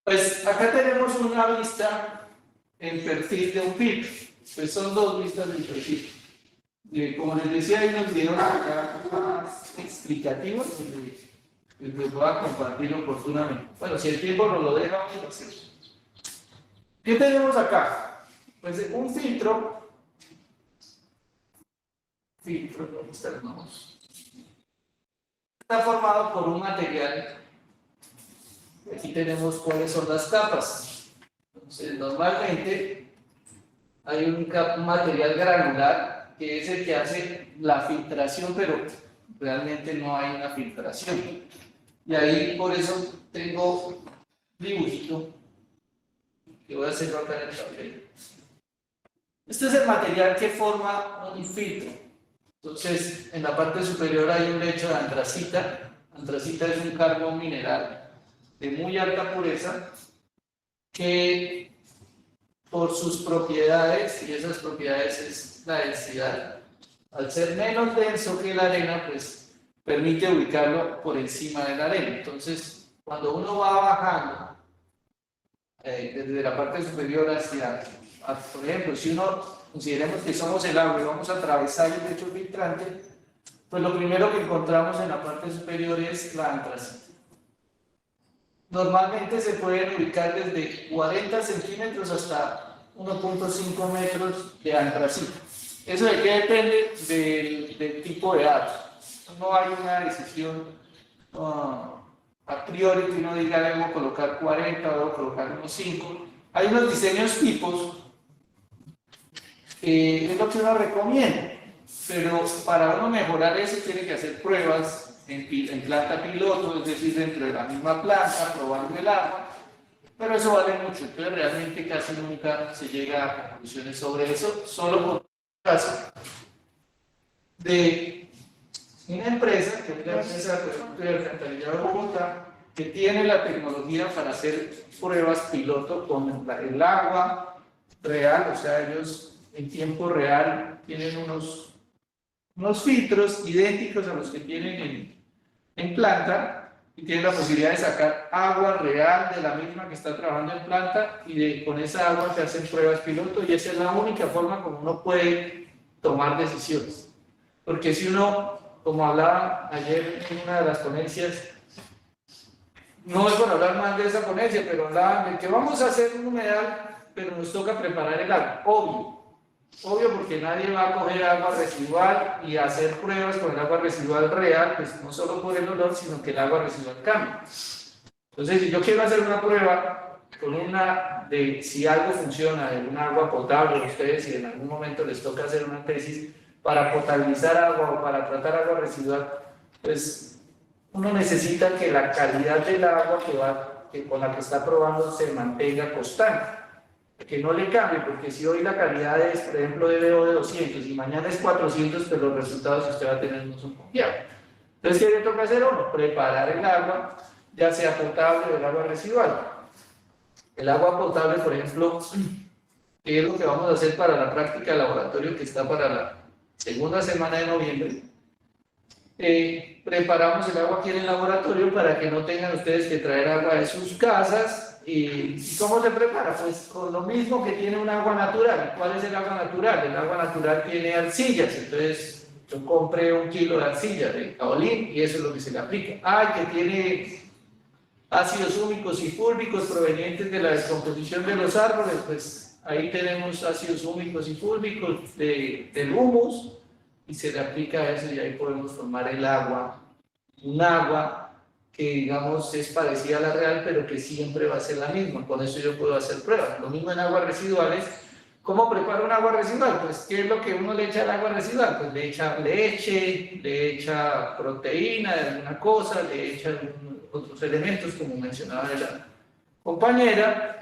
Pues acá tenemos una vista en perfil de un filtro. Pues son dos vistas del perfil. Como les decía, hay unos videos acá más explicativos que les voy a compartir oportunamente. Bueno, si el tiempo nos lo deja, vamos a hacer. ¿Qué tenemos acá? Pues un filtro. ¿Dónde está el mouse? Está formado por un material. Aquí tenemos cuáles son las capas. Entonces, normalmente hay un material granular que es el que hace la filtración, pero realmente no hay una filtración. Y ahí por eso tengo un dibujito que voy a hacerlo acá en el papel. Este es el material que forma un filtro. Entonces, en la parte superior hay un lecho de antracita. Antracita es un carbón mineral de muy alta pureza que por sus propiedades, y esas propiedades es la densidad, al ser menos denso que la arena, pues permite ubicarlo por encima de la arena. Entonces, cuando uno va bajando desde la parte superior hacia, por ejemplo, si uno consideremos que somos el agua y vamos a atravesar el lecho filtrante, pues lo primero que encontramos en la parte superior es la antracita. Normalmente se pueden ubicar desde 40 centímetros hasta 1.5 metros de antracita. ¿Eso de qué depende? Del tipo de datos. No hay una decisión a priori que uno diga debo colocar 40, debo colocar unos 5. Hay unos diseños tipos que es lo que uno recomienda, pero para uno mejorar eso tiene que hacer pruebas en planta piloto, es decir, dentro de la misma planta, probando el agua, pero eso vale mucho, entonces realmente casi nunca se llega a conclusiones sobre eso, solo por el caso de una empresa, que es la empresa de Alcantarillado de Bogotá, que tiene la tecnología para hacer pruebas piloto con el agua real, o sea, ellos en tiempo real tienen unos filtros idénticos a los que tienen en planta y tienen la posibilidad de sacar agua real de la misma que está trabajando en planta y con esa agua se hacen pruebas piloto y esa es la única forma como uno puede tomar decisiones. Porque si uno, como hablaba ayer en una de las ponencias, no es por hablar más de esa ponencia, pero hablaban de que vamos a hacer un humedal, pero nos toca preparar el agua, obvio porque nadie va a coger agua residual y hacer pruebas con el agua residual real, pues no solo por el olor, sino que el agua residual cambia. Entonces, si yo quiero hacer una prueba con de si algo funciona de un agua potable, ustedes si en algún momento les toca hacer una tesis para potabilizar agua o para tratar agua residual, pues uno necesita que la calidad del agua con la que está probando se mantenga constante. Que no le cambie, porque si hoy la calidad es, por ejemplo, de BO de 200 y mañana es 400, pues los resultados que usted va a tener no son confiables. Entonces, ¿qué le toca hacer a uno? Preparar el agua, ya sea potable o el agua residual. El agua potable, por ejemplo, que es lo que vamos a hacer para la práctica de laboratorio que está para la segunda semana de noviembre. Preparamos el agua aquí en el laboratorio para que no tengan ustedes que traer agua de sus casas. ¿Y cómo se prepara? Pues con lo mismo que tiene un agua natural. ¿Cuál es el agua natural? El agua natural tiene arcillas, entonces yo compré 1 kilo de arcilla de kaolín y eso es lo que se le aplica. Que tiene ácidos húmicos y fúlvicos provenientes de la descomposición de los árboles, pues ahí tenemos ácidos húmicos y fúlvicos del humus y se le aplica eso y ahí podemos formar el agua, un agua que digamos es parecida a la real, pero que siempre va a ser la misma. Con eso yo puedo hacer pruebas. Lo mismo en aguas residuales. ¿Cómo preparo un agua residual? Pues, ¿qué es lo que uno le echa al agua residual? Pues le echa leche, le echa proteína de alguna cosa, le echa otros elementos, como mencionaba la compañera,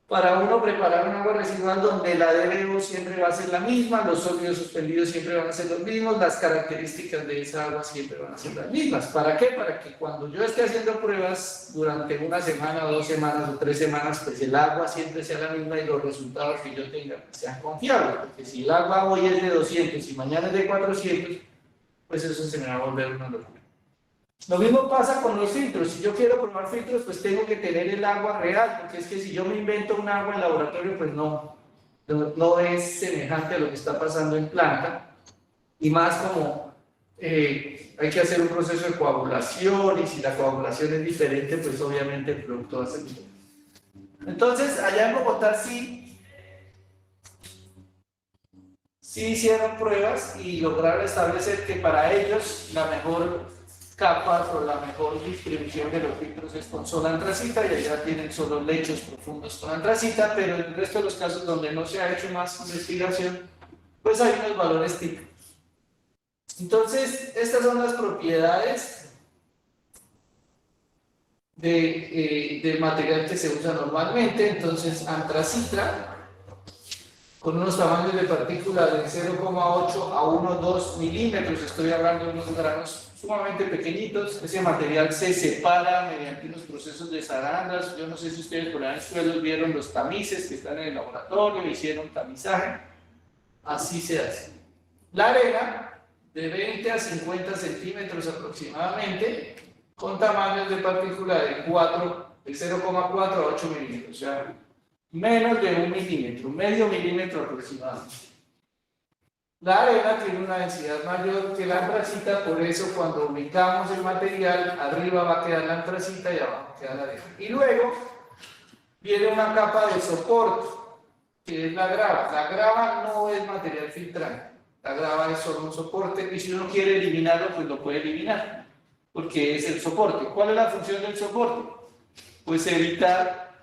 para uno preparar un agua residual donde la DBO siempre va a ser la misma, los sólidos suspendidos siempre van a ser los mismos, las características de esa agua siempre van a ser las mismas. ¿Para qué? Para que cuando yo esté haciendo pruebas durante 1 semana, o 2 semanas, o 3 semanas, pues el agua siempre sea la misma y los resultados que yo tenga sean confiables. Porque si el agua hoy es de 200 y mañana es de 400, pues eso se me va a volver una locura. Lo mismo pasa con los filtros. Si yo quiero probar filtros, pues tengo que tener el agua real, porque es que si yo me invento un agua en laboratorio, pues no es semejante a lo que está pasando en planta. Y más como hay que hacer un proceso de coagulación, y si la coagulación es diferente, pues obviamente el producto va a ser diferente. Entonces, allá en Bogotá sí hicieron pruebas y lograron establecer que para ellos la mejor capa o la mejor distribución de los filtros es con sola antracita, y allá tienen solo lechos profundos con antracita, pero en el resto de los casos donde no se ha hecho más investigación, pues hay unos valores típicos. Entonces, estas son las propiedades del material que se usa normalmente. Entonces, antracita con unos tamaños de partícula de 0,8 a 1,2 milímetros, estoy hablando de unos granos sumamente pequeñitos. Ese material se separa mediante unos procesos de zarandas. Yo no sé si ustedes por ahí en suelos vieron los tamices que están en el laboratorio, hicieron tamizaje, así se hace. La arena, de 20 a 50 centímetros aproximadamente, con tamaños de partícula de 0,4 a 8 milímetros, o sea, menos de 1 milímetro, medio milímetro aproximadamente. La arena tiene una densidad mayor que la antracita, por eso cuando ubicamos el material, arriba va a quedar la antracita y abajo queda la arena. Y luego viene una capa de soporte, que es la grava. La grava no es material filtrante, la grava es solo un soporte, y si uno quiere eliminarlo, pues lo puede eliminar, porque es el soporte. ¿Cuál es la función del soporte? Pues evitar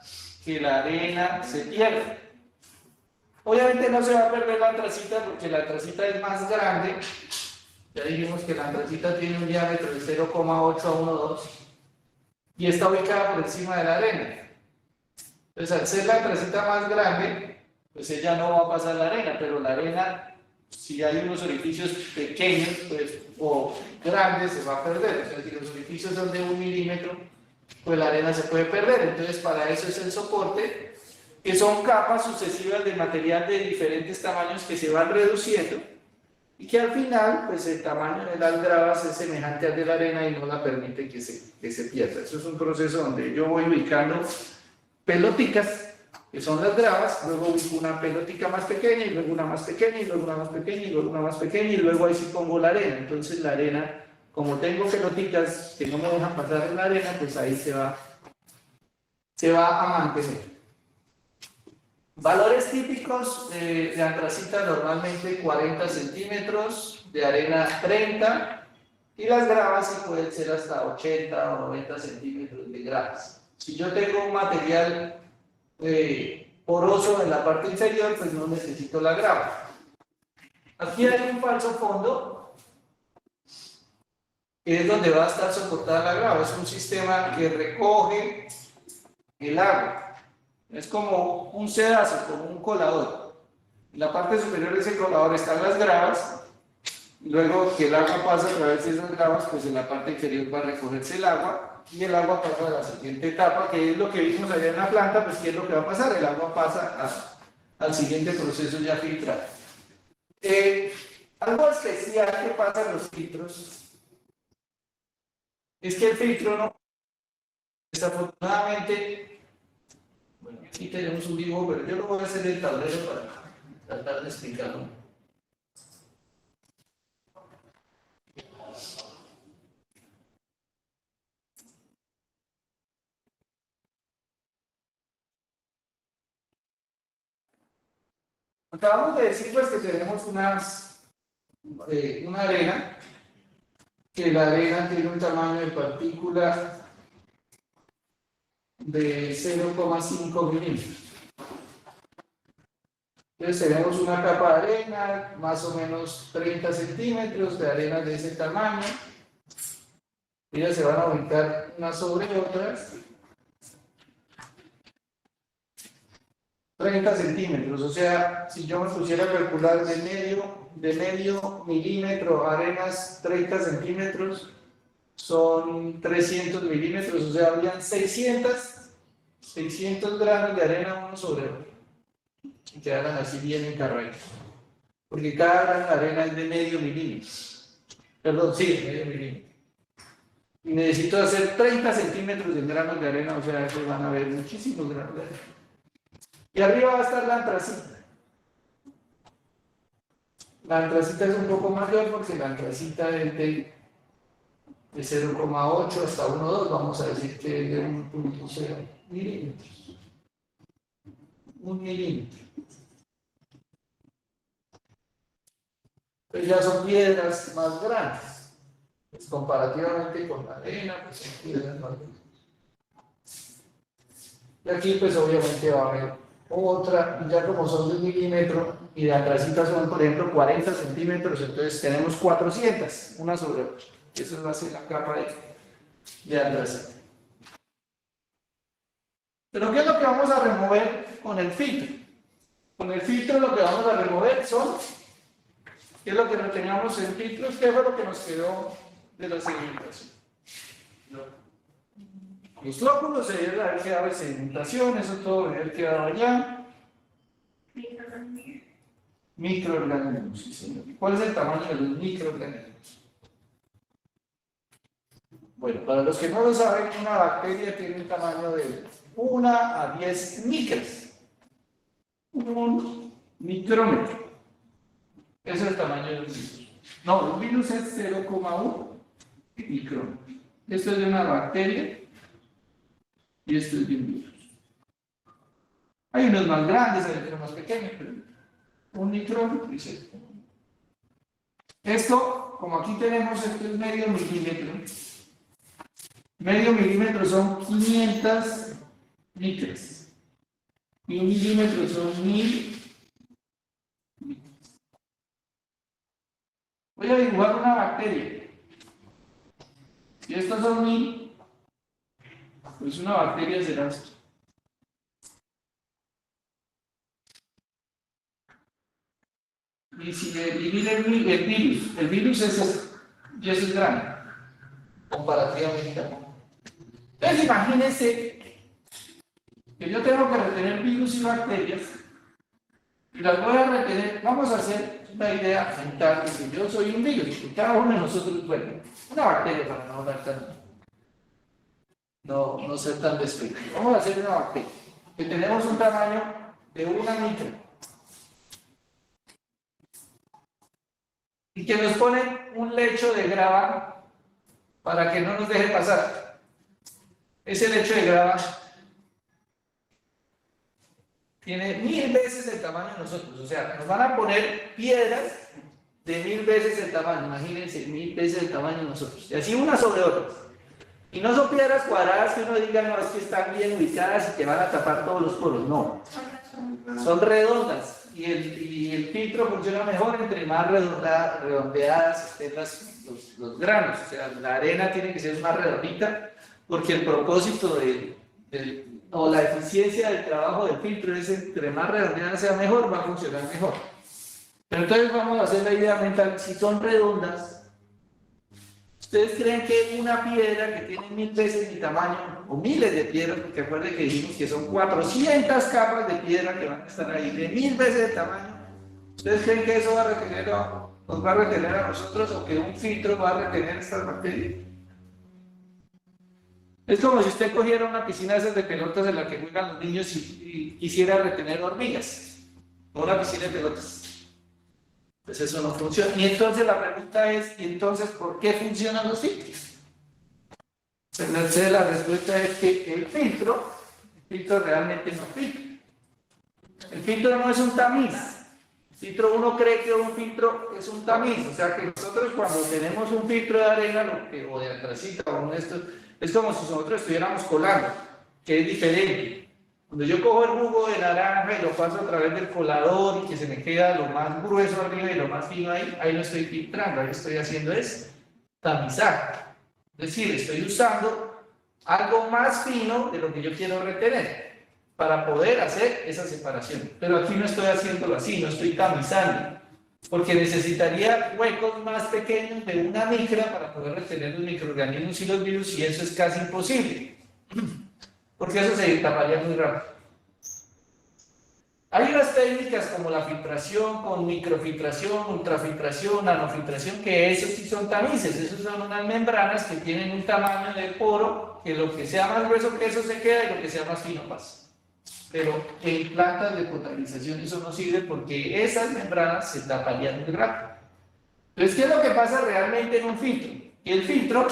que la arena se pierda. Obviamente no se va a perder la antracita porque la antracita es más grande. Ya dijimos que la antracita tiene un diámetro de 0,8 a 1,2 y está ubicada por encima de la arena. Entonces, al ser la antracita más grande, pues ella no va a pasar la arena, pero la arena, si hay unos orificios pequeños pues, o grandes, se va a perder. O sea, si los orificios son de 1 milímetro, pues la arena se puede perder. Entonces, para eso es el soporte, que son capas sucesivas de material de diferentes tamaños que se van reduciendo y que al final, pues el tamaño de las gravas es semejante al de la arena y no la permite que se pierda. Eso es un proceso donde yo voy ubicando peloticas, que son las gravas, luego ubico una pelotica más pequeña y luego una más pequeña y luego una más pequeña y luego una más pequeña y luego ahí sí pongo la arena. Entonces la arena, como tengo peloticas que no me dejan pasar en la arena, pues ahí se va a mantener. Valores típicos de antracita normalmente 40 centímetros, de arena 30, y las gravas sí pueden ser hasta 80 o 90 centímetros de gravas. Si yo tengo un material poroso en la parte inferior, pues no necesito la grava. Aquí hay un falso fondo, que es donde va a estar soportada la grava. Es un sistema que recoge el agua. Es como un sedazo, como un colador. En la parte superior de ese colador están las gravas. Luego que el agua pasa a través de esas gravas, pues en la parte inferior va a recogerse el agua y el agua pasa a la siguiente etapa, que es lo que vimos allá en la planta. Pues ¿qué es lo que va a pasar? El agua pasa al siguiente proceso ya filtrado. Algo especial que pasa en los filtros es que el filtro no, desafortunadamente. Bueno, aquí tenemos un dibujo, pero yo lo voy a hacer en el tablero para tratar de explicarlo. Acabamos de decir pues que tenemos una arena, que la arena tiene un tamaño de partícula de 0,5 milímetros. Entonces tenemos una capa de arena, más o menos 30 centímetros de arena de ese tamaño. Ellas se van a ubicar unas sobre otras. 30 centímetros, o sea, si yo me pusiera a calcular de medio milímetro arenas 30 centímetros, son 300 milímetros, o sea, habrían 600 granos de arena uno sobre otro, y quedaran así bien encargados, porque cada gran arena es de medio milímetro, perdón, sí, medio milímetro. Y necesito hacer 30 centímetros de granos de arena, o sea, se van a ver muchísimos granos de arena. Y arriba va a estar la antracita. La antracita es un poco mayor porque la antracita es de 0,8 hasta 1,2, vamos a decir que es de 1,0 milímetros. 1 milímetro. Pues ya son piedras más grandes. Pues comparativamente con la arena, pues son piedras más grandes. Y aquí pues obviamente va a haber otra, y ya como son de 1 milímetro, y de antracita son por ejemplo 40 centímetros, entonces tenemos 400, una sobre otra. Eso va a ser la capa de antracita. Pero ¿qué es lo que vamos a remover con el filtro? Con el filtro lo que vamos a remover son, ¿qué es lo que reteníamos en filtros? ¿Qué fue lo que nos quedó de la sedimentación? Los lóculos se deben haber quedado en sedimentación, eso todo debe haber quedado allá. Microorganismos, sí, señor. ¿Cuál es el tamaño de los microorganismos? Bueno, para los que no lo saben, una bacteria tiene un tamaño de 1 a 10 micras. Un micrómetro. Ese es el tamaño del virus. No, el virus es 0,1 micrómetro. Esto es de una bacteria y esto es de un virus. Hay unos más grandes, hay otros más pequeños, pero un micrómetro dice. Esto, como aquí tenemos, esto es medio milímetro. Medio milímetro son 500 micras. Y un milímetro son 1000. Voy a dibujar una bacteria. Si estos son 1000, pues una bacteria será esto. Y si le divide el virus es esto, y eso es grande, comparativamente. Entonces imagínense que yo tengo que retener virus y bacterias, y las voy a retener, vamos a hacer una idea mental de que yo soy un virus, y cada uno de nosotros, bueno, una bacteria para no hablar tan, no ser tan despectivo. Vamos a hacer una bacteria, que tenemos un tamaño de 1 micra. Y que nos ponen un lecho de grava para que no nos deje pasar. Ese lecho de grava tiene 1000 veces el tamaño de nosotros, o sea, nos van a poner piedras de 1000 veces el tamaño, imagínense, 1000 veces el tamaño de nosotros, y así una sobre otra. Y no son piedras cuadradas que uno diga, no, es que están bien ubicadas y que van a tapar todos los poros, no. Son redondas. Y el filtro funciona mejor entre más redondeadas estén los granos. O sea, la arena tiene que ser más redondita porque el propósito o la eficiencia del trabajo del filtro es entre más redondeada sea mejor, va a funcionar mejor. Pero entonces vamos a hacer la idea mental. Si son redondas, ¿ustedes creen que una piedra que tiene 1000 veces mi tamaño, o miles de piedras, porque acuérdense que dijimos que son 400 capas de piedra que van a estar ahí, de 1000 veces el tamaño, ¿ustedes creen que eso va a retener, nos va a retener a nosotros, o que un filtro va a retener estas bacterias? Es como si usted cogiera una piscina de esas de pelotas en la que juegan los niños y quisiera retener hormigas, o una piscina de pelotas. Pues eso no funciona. Y entonces la pregunta es, ¿y entonces por qué funcionan los filtros? Entonces la respuesta es que el filtro realmente no filtra. El filtro no es un tamiz. El filtro, uno cree que un filtro es un tamiz. O sea que nosotros cuando tenemos un filtro de arena o de antracita o de esto, es como si nosotros estuviéramos colando, que es diferente. Cuando yo cojo el jugo de naranja y lo paso a través del colador y que se me queda lo más grueso arriba y lo más fino ahí no estoy filtrando, ahí estoy haciendo es tamizar. Es decir, estoy usando algo más fino de lo que yo quiero retener para poder hacer esa separación. Pero aquí no estoy haciéndolo así, no estoy tamizando, porque necesitaría huecos más pequeños de 1 micra para poder retener los microorganismos y los virus, y eso es casi imposible. Porque eso se taparía muy rápido. Hay unas técnicas como la filtración, con microfiltración, ultrafiltración, nanofiltración, que esos sí son tamices, esos son unas membranas que tienen un tamaño del poro, que lo que sea más grueso que eso se queda y lo que sea más fino pasa. Pero en plantas de potabilización eso no sirve porque esas membranas se taparían muy rápido. Entonces, ¿qué es lo que pasa realmente en un filtro? Y el filtro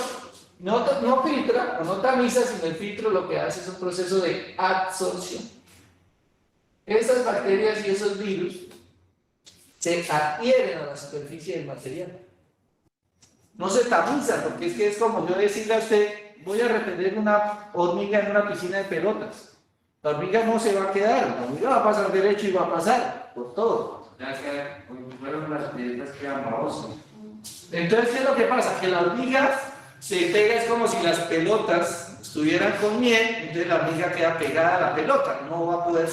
no filtra o no tamiza, sino el filtro lo que hace es un proceso de absorción. Esas bacterias y esos virus se adhieren a la superficie del material. No se tamizan, porque es que es como yo decirle a usted, voy a retener una hormiga en una piscina de pelotas. La hormiga no se va a quedar, la hormiga va a pasar derecho y va a pasar por todo. Ya que fueron las piedras que eran babosas. Entonces, ¿qué es lo que pasa? Que la hormiga se pega, es como si las pelotas estuvieran con miel, entonces la hormiga queda pegada a la pelota, no va a poder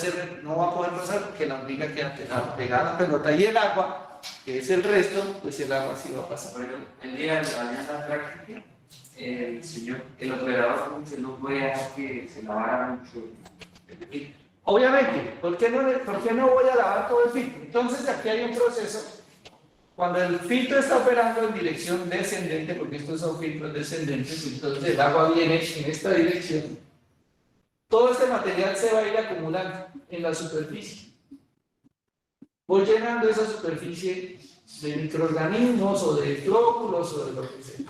pasar porque la hormiga queda pegada a la pelota. Y el agua, que es el resto, pues el agua sí va a pasar. Pero el día de la práctica, el operador no puede dejar que se lavara mucho el filtro. Obviamente, ¿por qué no voy a lavar todo el filtro? Entonces aquí hay un proceso. Cuando el filtro está operando en dirección descendente, porque estos son filtros descendentes, entonces el agua viene en esta dirección, todo este material se va a ir acumulando en la superficie. Voy llenando esa superficie de microorganismos o de flóculos o de lo que sea.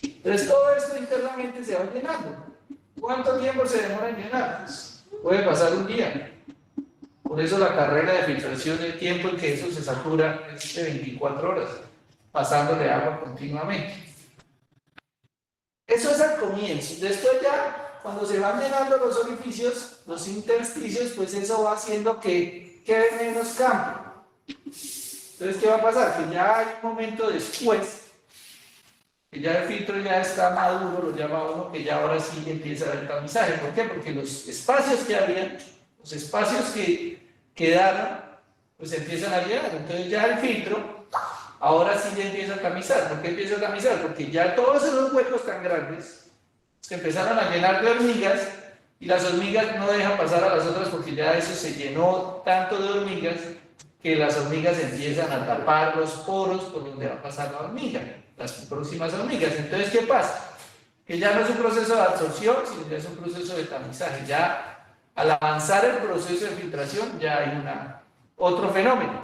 Entonces todo esto internamente se va llenando. ¿Cuánto tiempo se demora en llenar? Puede pasar un día. Por eso la carrera de filtración, el tiempo en que eso se satura es de 24 horas, pasándole agua continuamente. Eso es al comienzo. Después ya, cuando se van llenando los orificios, los intersticios, pues eso va haciendo que quede menos campo. Entonces, ¿qué va a pasar? Que ya hay un momento después, que ya el filtro ya está maduro, lo llama uno, que ya ahora sí empieza el tamizaje. ¿Por qué? Porque los espacios que había, los espacios que quedaron, pues empiezan a llenar. Entonces ya el filtro, ahora sí ya empieza a tamizar. ¿Por qué empieza a tamizar? Porque ya todos esos huecos tan grandes se empezaron a llenar de hormigas y las hormigas no dejan pasar a las otras porque ya eso se llenó tanto de hormigas que las hormigas empiezan a tapar los poros por donde va a pasar la hormiga, las próximas hormigas. Entonces, ¿qué pasa? Que ya no es un proceso de absorción, sino ya es un proceso de tamizaje. Ya al avanzar el proceso de filtración ya hay otro fenómeno.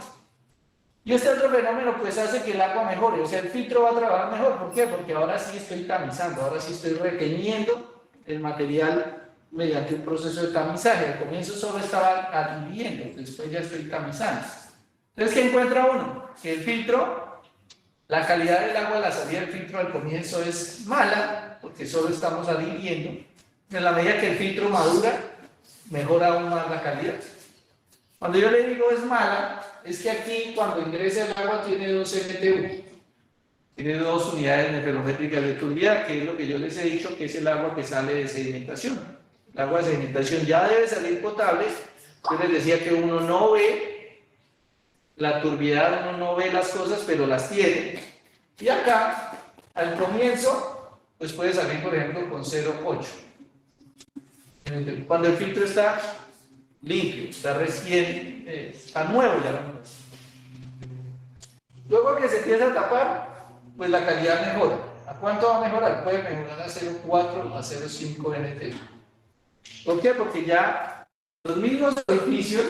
Y este otro fenómeno pues hace que el agua mejore, o sea, el filtro va a trabajar mejor. ¿Por qué? Porque ahora sí estoy tamizando, ahora sí estoy reteniendo el material mediante un proceso de tamizaje. Al comienzo solo estaba adhiriendo, después ya estoy tamizando. Entonces, ¿qué encuentra uno? Que el filtro, la calidad del agua de la salida del filtro al comienzo es mala, porque solo estamos adhiriendo. En la medida que el filtro madura, mejora aún más la calidad. Cuando yo le digo es mala, es que aquí cuando ingresa el agua tiene 2 MTU, tiene 2 unidades neferométricas de turbidez, que es lo que yo les he dicho que es el agua que sale de sedimentación. El agua de sedimentación ya debe salir potable. Yo les decía que uno no ve la turbidez, uno no ve las cosas, pero las tiene. Y acá, al comienzo, pues puede salir, por ejemplo, con 0,8. Cuando el filtro está limpio, está recién, está nuevo ya. Luego que se empieza a tapar, pues la calidad mejora. ¿A cuánto va a mejorar? Puede mejorar a 0,4 a 0,5 NTU. ¿Por qué? Porque ya los mismos orificios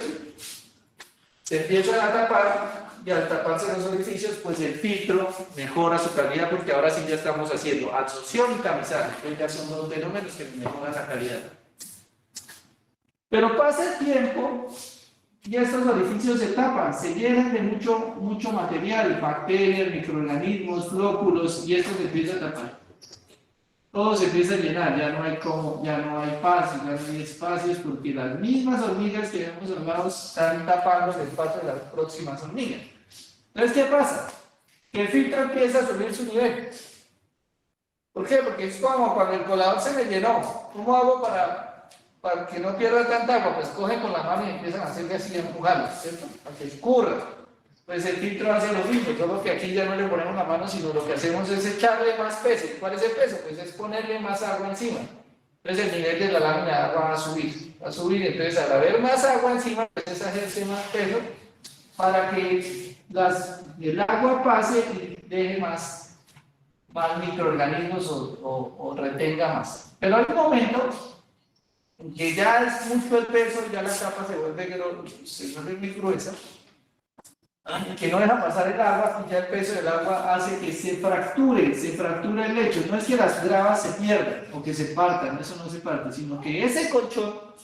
se empiezan a tapar y al taparse los orificios, pues el filtro mejora su calidad porque ahora sí ya estamos haciendo absorción y tamizaje. Entonces ya son dos fenómenos que mejoran la calidad. Pero pasa el tiempo y estos orificios se tapan, se llenan de mucho material, bacterias, microorganismos, flóculos, y esto se empieza a tapar. Todo se empieza a llenar, ya no hay espacio, ya no hay espacios, porque las mismas hormigas que hemos hablado están tapando el paso de las próximas hormigas. Entonces, ¿qué pasa? Que el filtro empieza a subir su nivel. ¿Por qué? Porque es como cuando el colador se me llenó. ¿Cómo hago para que no pierda tanta agua? Pues cogen con la mano y empiezan a hacerle así, a empujarlo, ¿cierto? Para que escurra. Pues el filtro hace lo mismo, solo que aquí ya no le ponemos la mano, sino lo que hacemos es echarle más peso. ¿Cuál es el peso? Pues es ponerle más agua encima. Entonces el nivel de la lámina de agua va a subir, entonces al haber más agua encima, pues ejerce más peso para que el agua pase y deje más microorganismos o retenga más. Pero hay momentos en que ya es mucho el peso, ya la capa se vuelve muy gruesa, que no deja pasar el agua, y ya el peso del agua hace que se fracture el lecho. No es que las gravas se pierdan o que se partan, eso no se parte, sino que ese colchón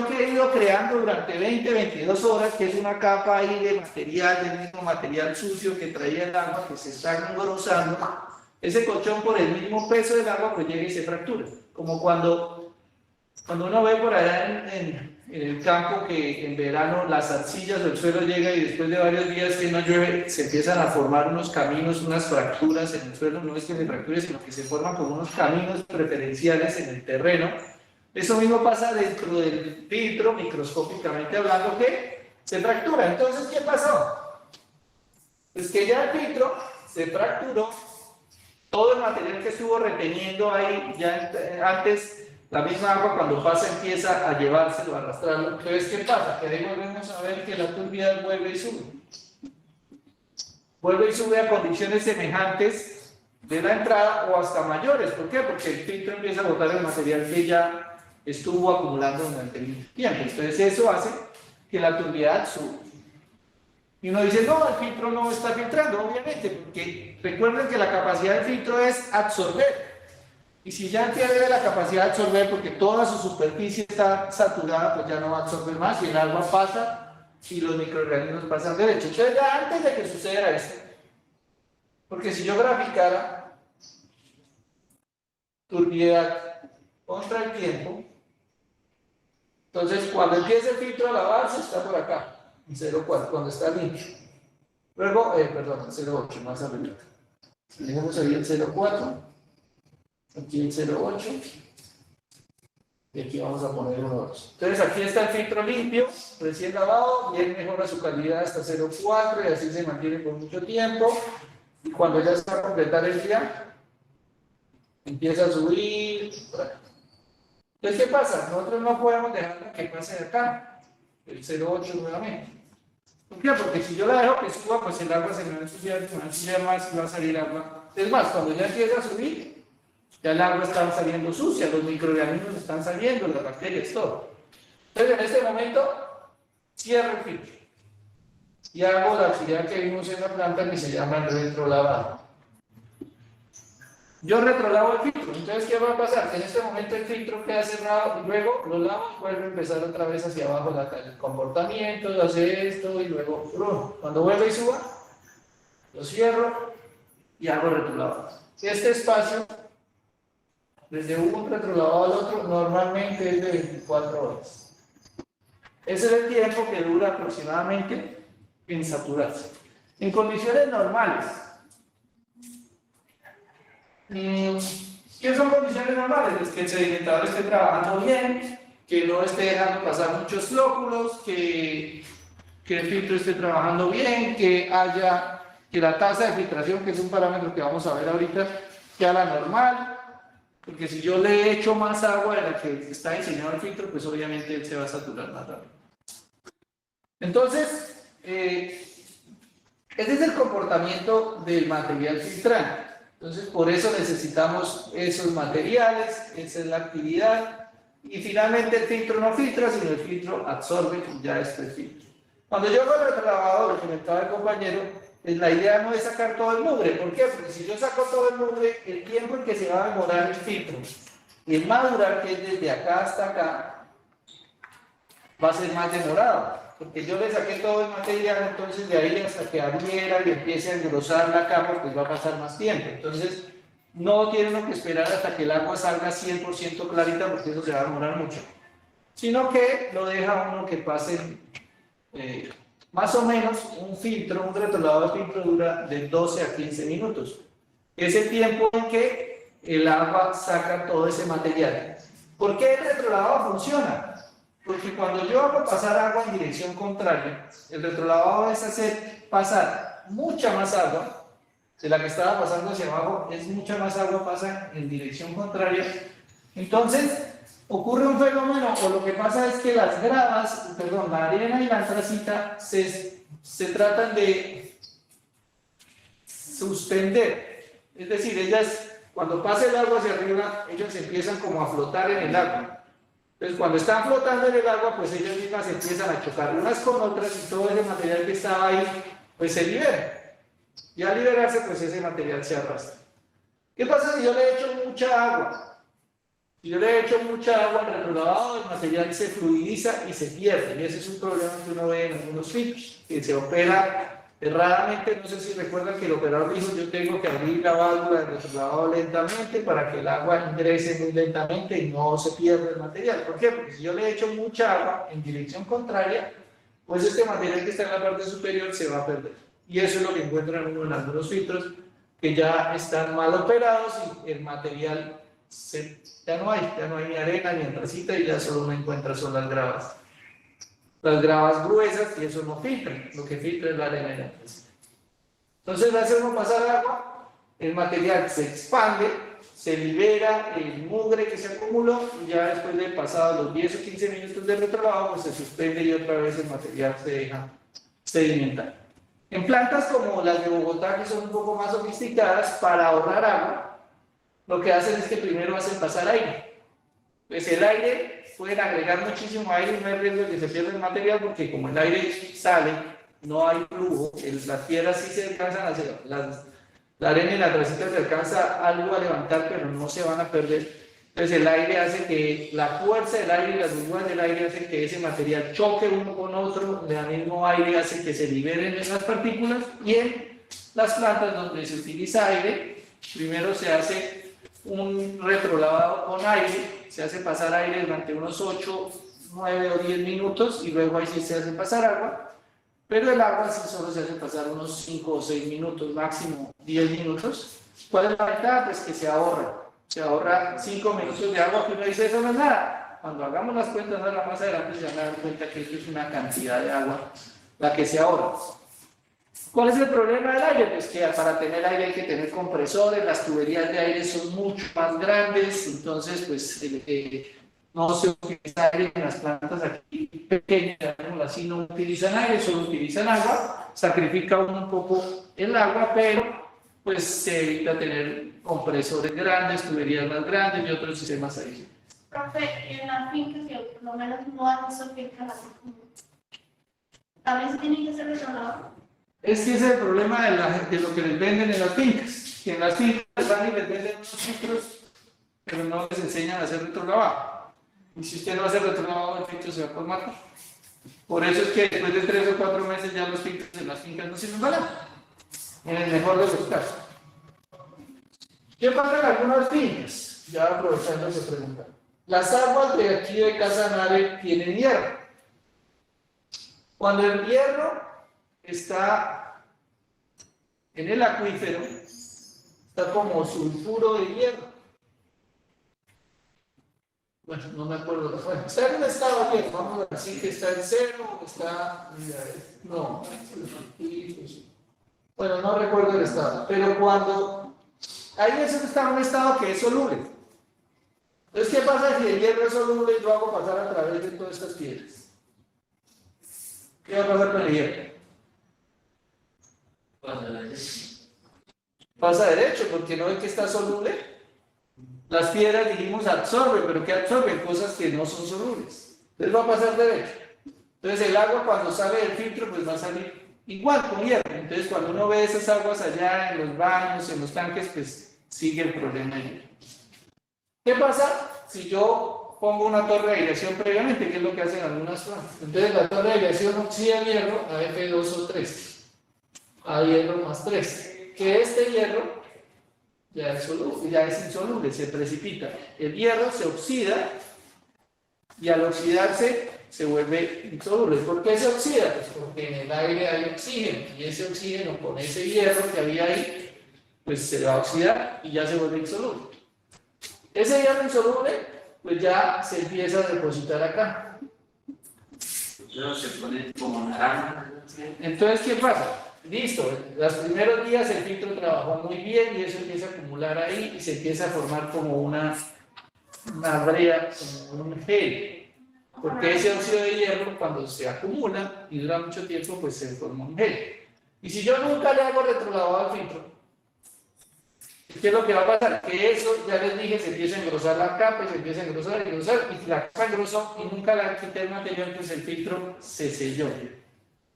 que he ido creando durante 22 horas, que es una capa ahí de material, del mismo material sucio que traía el agua, que se está engrosando, ese colchón por el mismo peso del agua pues llega y se fractura. Como cuando uno ve por allá en el campo que en verano las arcillas del suelo llega y después de varios días que no llueve se empiezan a formar unos caminos, unas fracturas en el suelo, no es que se fracture, sino que se forman como unos caminos preferenciales en el terreno. Eso mismo pasa dentro del filtro, microscópicamente hablando, que se fractura. Entonces, ¿qué pasó? Pues que ya el filtro se fracturó, todo el material que estuvo reteniendo ahí, ya antes, la misma agua cuando pasa empieza a llevárselo, a arrastrarlo. Entonces, ¿qué pasa? Que ahí volvemos a ver que la turbidez vuelve y sube. Vuelve y sube a condiciones semejantes de la entrada o hasta mayores. ¿Por qué? Porque el filtro empieza a botar el material que ya estuvo acumulando durante el tiempo. Entonces eso hace que la turbidez suba. Y uno dice, no, el filtro no está filtrando, obviamente, porque recuerden que la capacidad del filtro es absorber. Y si ya pierde la capacidad de absorber porque toda su superficie está saturada, pues ya no va a absorber más y el agua pasa y los microorganismos pasan derecho. Entonces ya antes de que suceda esto, porque si yo graficara turbidez contra el tiempo, entonces cuando empieza el filtro a lavarse está por acá, en 0,4, cuando está limpio. Luego, perdón, en 0,8, más arriba. Tenemos ahí el 0,4, aquí el 0,8, y aquí vamos a poner 1,2. Entonces aquí está el filtro limpio, recién lavado, y él mejora su calidad hasta 0,4 y así se mantiene por mucho tiempo. Y cuando ya se va a completar el día, empieza a subir. Entonces, ¿qué pasa? Nosotros no podemos dejarla que pase de acá, el 0,8 nuevamente. ¿Por qué? Porque si yo la dejo que suba, pues el agua se me va a ensuciar más y va a salir agua. Es más, cuando ya empieza a subir, ya el agua está saliendo sucia, los microorganismos están saliendo, las bacterias, todo. Entonces, en este momento, cierro el filtro y hago la actividad que vimos en la planta que se llama el retrolavado. Yo retrolavo el filtro, entonces ¿qué va a pasar? Que en este momento el filtro queda cerrado y luego lo lavo y vuelve a empezar otra vez hacia abajo el comportamiento, hace esto y luego cuando vuelve y suba, lo cierro y hago retrolavado. Este espacio, desde un retrolavado al otro, normalmente es de 24 horas. Ese es el tiempo que dura aproximadamente en saturarse. En condiciones normales, ¿qué son condiciones normales? Es que el sedimentador esté trabajando bien, que no esté dejando pasar muchos flóculos, que el filtro esté trabajando bien, que la tasa de filtración, que es un parámetro que vamos a ver ahorita, sea la normal, porque si yo le echo más agua de la que está diseñado el filtro, pues obviamente él se va a saturar más rápido. Entonces, ese es el comportamiento del material filtrante. Entonces, por eso necesitamos esos materiales, esa es la actividad, y finalmente el filtro no filtra, sino el filtro absorbe ya este filtro. Cuando yo hago el retrolavado, lo comentaba el compañero, pues la idea no es sacar todo el mugre. ¿Por qué? Porque si yo saco todo el mugre, el tiempo en que se va a demorar el filtro en madurar, que es desde acá hasta acá, va a ser más demorado. Porque yo le saqué todo el material, entonces de ahí hasta que adhiera y empiece a engrosar la capa, pues va a pasar más tiempo. Entonces, no tiene uno que esperar hasta que el agua salga 100% clarita, porque eso se va a demorar mucho. Sino que lo deja uno que pase, más o menos, un retrolavado de filtro dura de 12 a 15 minutos. Es el tiempo en que el agua saca todo ese material. ¿Por qué el retrolavado funciona? Porque cuando yo hago pasar agua en dirección contraria, el retrolavado es hacer pasar mucha más agua de la que estaba pasando hacia abajo, es mucha más agua pasa en dirección contraria Entonces, ocurre un fenómeno, o lo que pasa es que las gravas, perdón, la arena y la antracita se tratan de suspender. Es decir, ellas, cuando pasa el agua hacia arriba, ellas empiezan como a flotar en el agua. Entonces, cuando están flotando en el agua, pues ellas mismas empiezan a chocar unas con otras y todo ese material que estaba ahí, pues se libera. Y al liberarse, pues ese material se arrastra. ¿Qué pasa si yo le echo mucha agua? Si yo le echo mucha agua al retrolavado, el material se fluidiza y se pierde. Y ese es un problema que uno ve en algunos filtros, que se opera erradamente. No sé si recuerdan que el operador dijo: yo tengo que abrir la válvula del retrolavado lentamente para que el agua ingrese muy lentamente y no se pierda el material. ¿Por qué? Porque si yo le echo mucha agua en dirección contraria, pues este material que está en la parte superior se va a perder. Y eso es lo que encuentran uno en algunos filtros que ya están mal operados y el material ya no hay ni arena ni antracita y ya solo uno encuentra son las gravas gruesas, y eso no filtra, lo que filtra es la arena y la antracita. Entonces, al hacerlo pasar agua, el material se expande, se libera el mugre que se acumuló, y ya después de pasados los 10 o 15 minutos de retrolavado, pues se suspende y otra vez el material se deja sedimentar. En plantas como las de Bogotá, que son un poco más sofisticadas, para ahorrar agua, lo que hacen es que primero hacen pasar aire. Pues el aire, pueden agregar muchísimo aire y no hay riesgo de que se pierda el material, porque como el aire sale, no hay flujo, las piedras sí se alcanzan a hacer, la arena y la antracita se alcanza algo a levantar, pero no se van a perder. Entonces el aire hace que, la fuerza del aire y las burbujas del aire hacen que ese material choque uno con otro, el mismo aire hace que se liberen las partículas, y en las plantas donde se utiliza aire, primero se hace un retrolavado con aire, se hace pasar aire durante unos 8, 9 o 10 minutos y luego ahí sí se hace pasar agua, pero el agua sí solo se hace pasar unos 5 o 6 minutos, máximo 10 minutos. ¿Cuál es la ventaja? Pues que se ahorra 5 minutos de agua, que uno dice: eso no es nada. Cuando hagamos las cuentas ahora más adelante se van a dar cuenta que esto es una cantidad de agua la que se ahorra. ¿Cuál es el problema del aire? Pues que para tener aire hay que tener compresores, las tuberías de aire son mucho más grandes, entonces pues no se utiliza aire en las plantas aquí pequeñas, así no utilizan aire, solo utilizan agua, sacrifica un poco el agua, pero pues se evita tener compresores grandes, tuberías más grandes y otros sistemas ahí. Profe, en la finca que por lo menos no han hecho finca, ¿también se tiene que hacer retrolavado? Es que ese es el problema de lo que les venden en las fincas. Que en las fincas van y les venden unos filtros, pero no les enseñan a hacer retrolavado. Y si usted no hace retrolavado, el filtro se va por matar. Por eso es que después de 3 o 4 meses ya los filtros en las fincas no sirven para nada. En el mejor de los casos. ¿Qué pasa en algunas fincas? Ya aprovechando se pregunta. Las aguas de aquí de Casanare tienen hierro. Cuando el hierro está en el acuífero, está como sulfuro de hierro. Bueno, no me acuerdo. Bueno, está en un estado bien, vamos a decir que está en 0, está. No. Bueno, no recuerdo el estado. Pero cuando. Ahí eso está en un estado que es soluble. Entonces, ¿qué pasa si el hierro es soluble y lo hago pasar a través de todas estas piedras? ¿Qué va a pasar con el hierro? Pasa derecho, porque no ven que está soluble. Las piedras, dijimos, absorben, pero ¿qué absorben? Cosas que no son solubles. Entonces va a pasar derecho. Entonces el agua cuando sale del filtro, pues va a salir igual con hierro. Entonces cuando uno ve esas aguas allá en los baños, en los tanques, pues sigue el problema ahí. ¿Qué pasa si yo pongo una torre de aireación previamente? ¿Qué es lo que hacen algunas plantas? Entonces la torre de aireación oxida el hierro a F2O3. A hierro más 3, que este hierro ya es insoluble, se precipita. El hierro se oxida y al oxidarse se vuelve insoluble. ¿Por qué se oxida? Pues porque en el aire hay oxígeno y ese oxígeno con ese hierro que había ahí, pues se va a oxidar y ya se vuelve insoluble. Ese hierro insoluble, pues ya se empieza a depositar acá. Se pone como naranja. Entonces, ¿qué pasa? Listo, los primeros días el filtro trabajó muy bien y eso empieza a acumular ahí y se empieza a formar como una brea, como un gel. Porque ese óxido de hierro, cuando se acumula y dura mucho tiempo, pues se forma un gel. Y si yo nunca le hago retrolavado al filtro, ¿qué es lo que va a pasar? Que eso, ya les dije, se empieza a engrosar la capa y se empieza a engrosar, y la capa engrosó y nunca la quité el material, pues el filtro se selló.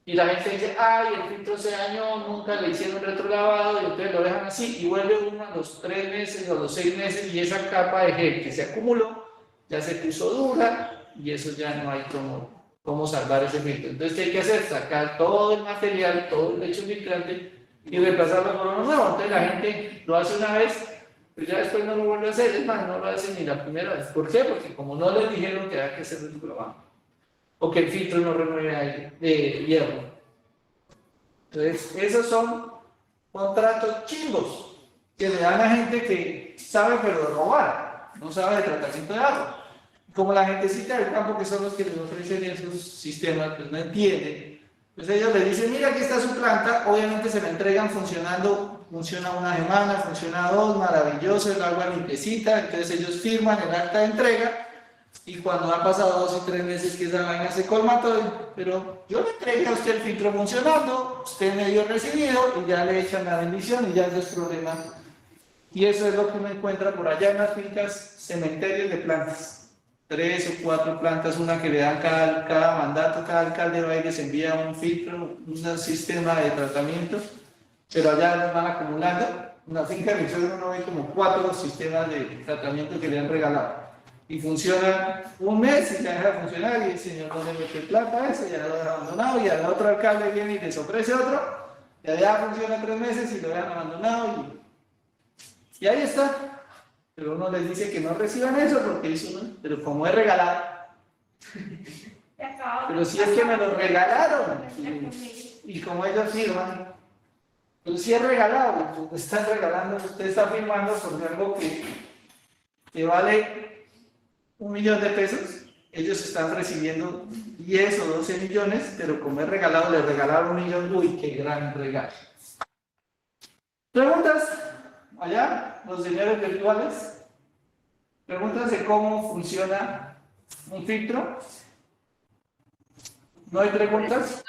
Y la gente dice, ay, el filtro se dañó, nunca le hicieron retrolavado, y ustedes lo dejan así, y vuelve uno a los 3 meses o a los 6 meses, y esa capa de gel que se acumuló, ya se puso dura, y eso ya no hay cómo salvar ese filtro. Entonces, ¿qué hay que hacer? Sacar todo el material, todo el lecho filtrante, y reemplazarlo por uno nuevo. Entonces la gente lo hace una vez, pero ya después no lo vuelve a hacer, es más, no lo hace ni la primera vez. ¿Por qué? Porque como no les dijeron que había que hacer el probado, o que el filtro no remueve aire, de hierro. Entonces, esos son contratos chingos que le dan a gente que sabe pero de robar, no sabe de tratamiento de agua. Como la gentecita del campo, que son los que les ofrecen esos sistemas, pues no entienden. Pues ellos le dicen, mira, aquí está su planta, obviamente se la entregan funcionando, funciona una semana, funciona 2, maravilloso, el agua limpiecita, entonces ellos firman el acta de entrega, y cuando han pasado 2 y 3 meses que esa vaina se colma todo, pero yo le entregué a usted el filtro funcionando, usted me dio recibido, y ya le echan la bendición, y ya eso es problema. Y eso es lo que uno encuentra por allá en las fincas, cementerios de plantas. 3 o 4 plantas, una que le dan cada mandato, cada alcalde va y les envía un filtro, un sistema de tratamiento, pero allá los van acumulando. Una finca de mi suegro uno ve como 4 sistemas de tratamiento que le han regalado. Y funcionan un mes y ya deja de funcionar, y el señor no le mete plata a eso, ya lo deja abandonado, y al otro alcalde viene y les ofrece otro, y allá funciona 3 meses y lo dejan abandonado, y ahí está. Pero uno les dice que no reciban eso porque eso no, pero como es regalado. Pero si es que me lo regalaron, y como ellos firman, pero si es regalado, pues están regalando, usted está firmando sobre algo que vale 1 millón de pesos, ellos están recibiendo 10 o 12 millones, pero como es regalado, les regalaron 1 millón, uy, qué gran regalo. ¿Preguntas? Allá, los señores virtuales, preguntas de cómo funciona un filtro. ¿No hay preguntas?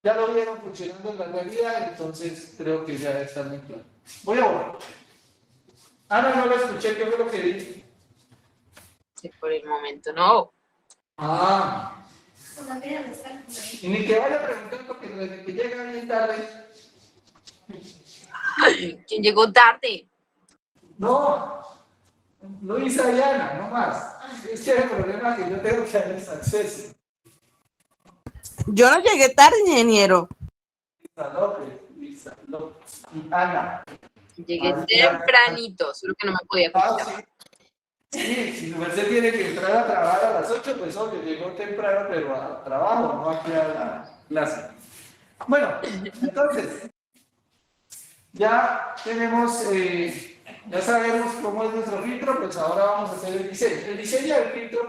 Ya lo vieron funcionando en la realidad, entonces creo que ya está muy claro. Voy a volver. Ana, no lo escuché, ¿qué fue lo que dije? Sí, por el momento no. Ah, y ni que vaya preguntando que desde que llega bien tarde. ¿Quién llegó tarde? No, Luisa y Ana, no más. Es que el problema es que yo tengo que darles acceso. Yo no llegué tarde, ingeniero. Luisa López y Ana. Llegué tempranito, solo que no me podía escuchar. Sí, si su merced tiene que entrar a trabajar a las 8, pues obvio, llegó temprano, pero a trabajo, no aquí a la clase. Bueno, entonces, ya tenemos, ya sabemos cómo es nuestro filtro, pues ahora vamos a hacer el diseño. El diseño del filtro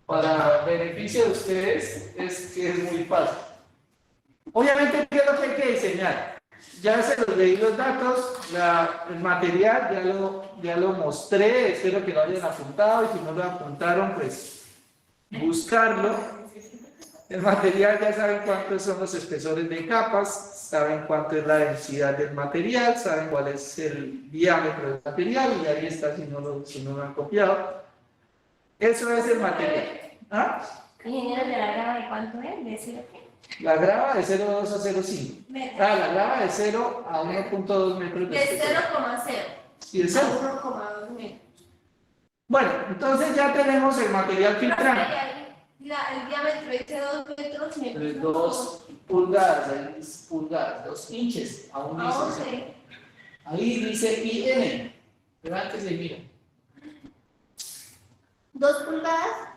para beneficio de ustedes es que es muy fácil. Obviamente, ¿qué es lo que hay que diseñar? Ya se los leí los datos, el material ya lo mostré, espero que lo hayan apuntado, y si no lo apuntaron, pues buscarlo. El material, ya saben cuántos son los espesores de capas, saben cuánto es la densidad del material, saben cuál es el diámetro del material, y ahí está si no lo han copiado. Eso es el material. ¿Ah? Ingeniero, ¿de la grava de cuánto es? ¿De 0 qué? La grava de 0,2 a 0,5. La grava de 0 a 1,2 metros de De espesor. 0,0 Y de 0. a 1,2 metros. Bueno, entonces ya tenemos el material filtrante. El diámetro es de 2 metros De menos 2 pulgadas, ahí dice pulgadas, 2 inches. Aún a dice 11. ahí dice IN. Pero antes de mira. 2 pulgadas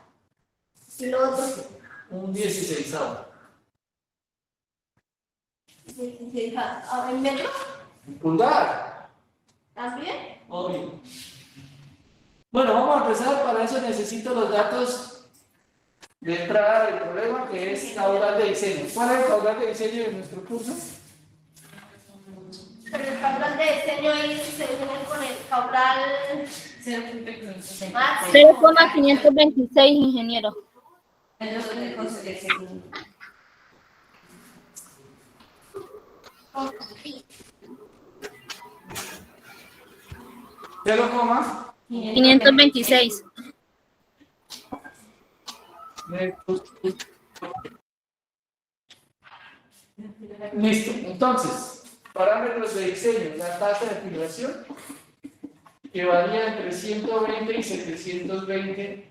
y lo otro Un 16avo. en metros Pulgada. también. Obvio. Bueno, vamos a empezar. Para eso necesito los datos de entrada del problema, que es caudal de diseño. ¿Cuál es el caudal de diseño de nuestro curso? Pero el caudal de diseño ahí se viene con el caudal máximo. 0,526, ingeniero. ¿Cero coma? 526. Listo. Entonces, parámetros de diseño, la tasa de filtración, que varía entre 120 y 720.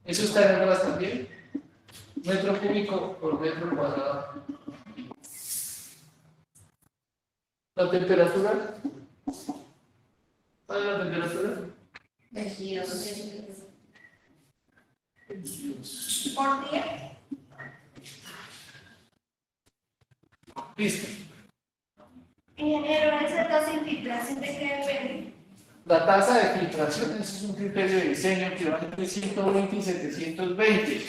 Eso está en reglas también. Metro cúbico por metro cuadrado. La temperatura. ¿Cuál es la temperatura? 22 por día. Listo. Ingeniero, esa tasa de infiltración de qué depende. La tasa de filtración, ese es un criterio de diseño que va entre 120 y 720.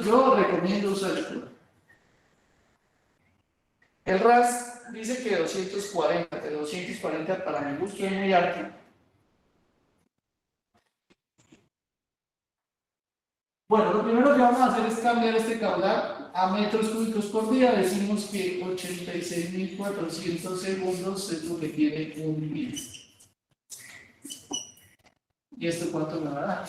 Yo recomiendo usar esto. El RAS dice que 240, pero 240 para mi gusto es muy alto. Bueno, lo primero que vamos a hacer es cambiar este caudal a metros cúbicos por día. Decimos que 86.400 segundos es lo que tiene un día. ¿Y esto cuánto me va a dar?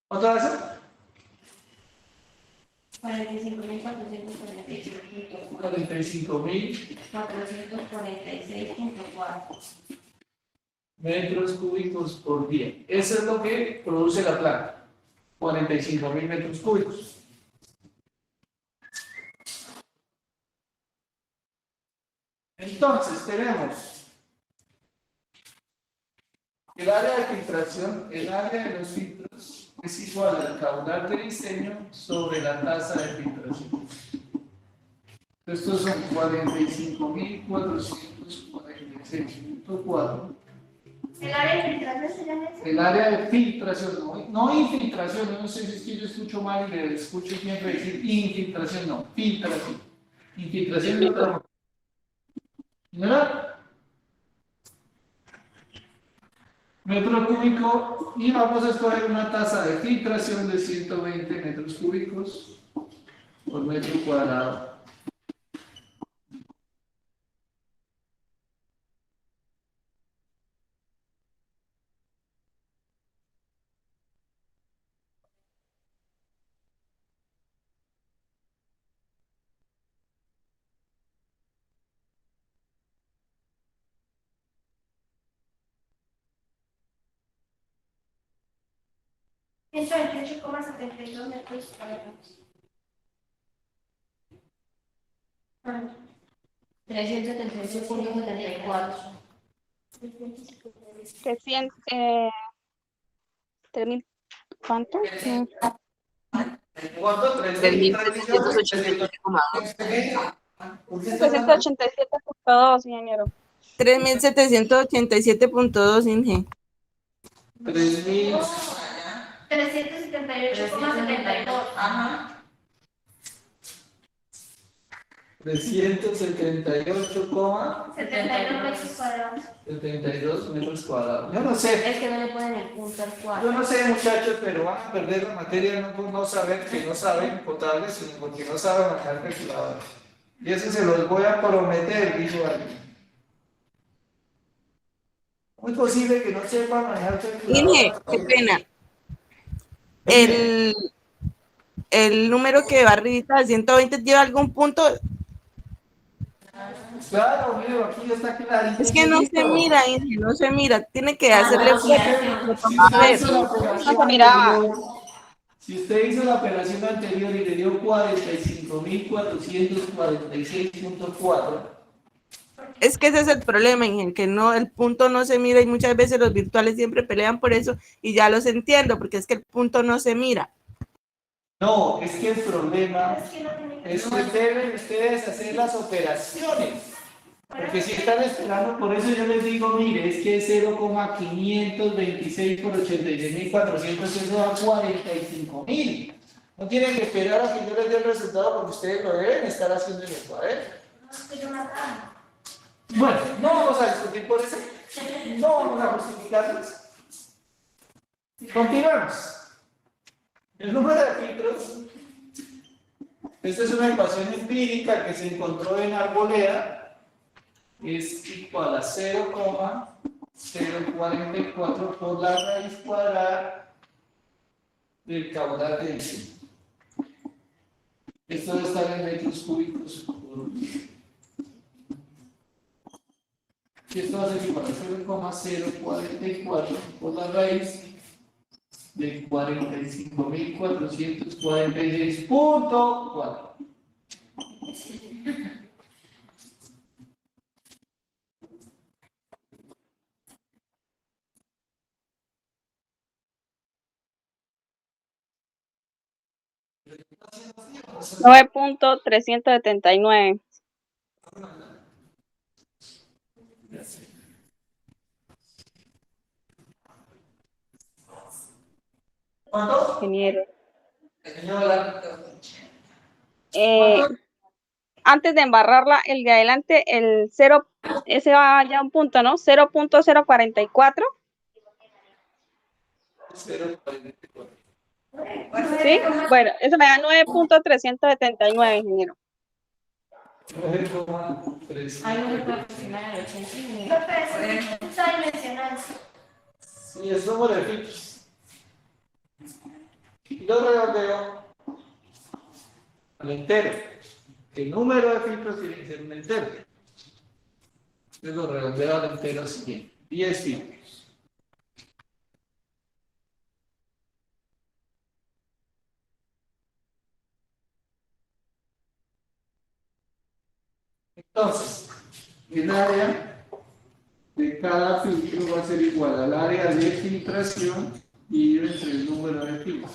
¿Otra vez? 45.446.446.4 metros cúbicos por día. Eso es lo que produce la planta. 45.000 metros cúbicos. Entonces tenemos el área de filtración, el área de los filtros es igual al caudal de diseño sobre la tasa de filtración. Estos son 45.446.4. ¿El área de filtración se llama eso? El área de filtración, no infiltración, no sé si es que yo escucho mal y le escucho siempre decir infiltración, no, filtración. Infiltración de otra forma. ¿Verdad? Metro cúbico y vamos a escoger una tasa de filtración de 120 metros cúbicos por metro cuadrado. Ciento 128,72 metros cuadrados. 378.74. 300, 3.000, ¿cuánto? ¿Cuánto? 3.787,2. 387.2, ingeniero. 3.787.2, Inge. 3.000. 378,72. Ajá. 378,72 metros cuadrados. metros cuadrados. Yo no sé. Es que no le ponen el punto al cuadro. Yo no sé, muchachos, pero van a perder la materia no por no saber que no saben potable, sino porque no saben manejar calculadores. Y eso se los voy a prometer, dijo alguien. Muy posible que no sepan manejar calculadores. Inge, qué pena. El número que va arribita de 120 lleva algún punto. Claro, mira, aquí está clarito. Es que no se mira, Inge, no se mira. Tiene que hacerle fuerza. Si usted hizo la operación anterior y le dio 45.446.4, Es que ese es el problema, en que no, el punto no se mira y muchas veces los virtuales siempre pelean por eso y ya los entiendo, porque es que el punto no se mira. No, es que el problema Es que no tiene que es que deben ustedes hacer las operaciones. Porque si están esperando, por eso yo les digo, mire, es que 0,526 por 86.400, eso da 45.000. No tienen que esperar a que yo les dé el resultado porque ustedes lo deben estar haciendo en el cuaderno. No es que yo mataba. Bueno, no vamos a discutir por eso, no vamos a justificarlos. Continuamos. El número de filtros, esta es una ecuación empírica que se encontró en Arboleda, es igual a 0,044 por la raíz cuadrada del caudal del río. Esto debe estar en metros cúbicos por... Y esto va a ser igual a 0,044 por la raíz de 45.446.4. 9.379. ¿Cuánto? Ingeniero. Señora. Antes de embarrarla, el de adelante, el 0, ese va ya a un punto, ¿no? 0.044. 0,44. ¿Sí? Bueno, eso me da 9.379, ingeniero. 9,3. Ay, no me puedo presionar el 80. Está dimensional. Sí, es número de filtros. Y lo redondeo al entero. El número de filtros tiene que ser un entero. Entonces lo redondeo al entero siguiente. 10 filtros. Entonces, el área de cada filtro va a ser igual al área de filtración dividido entre el número de filtros.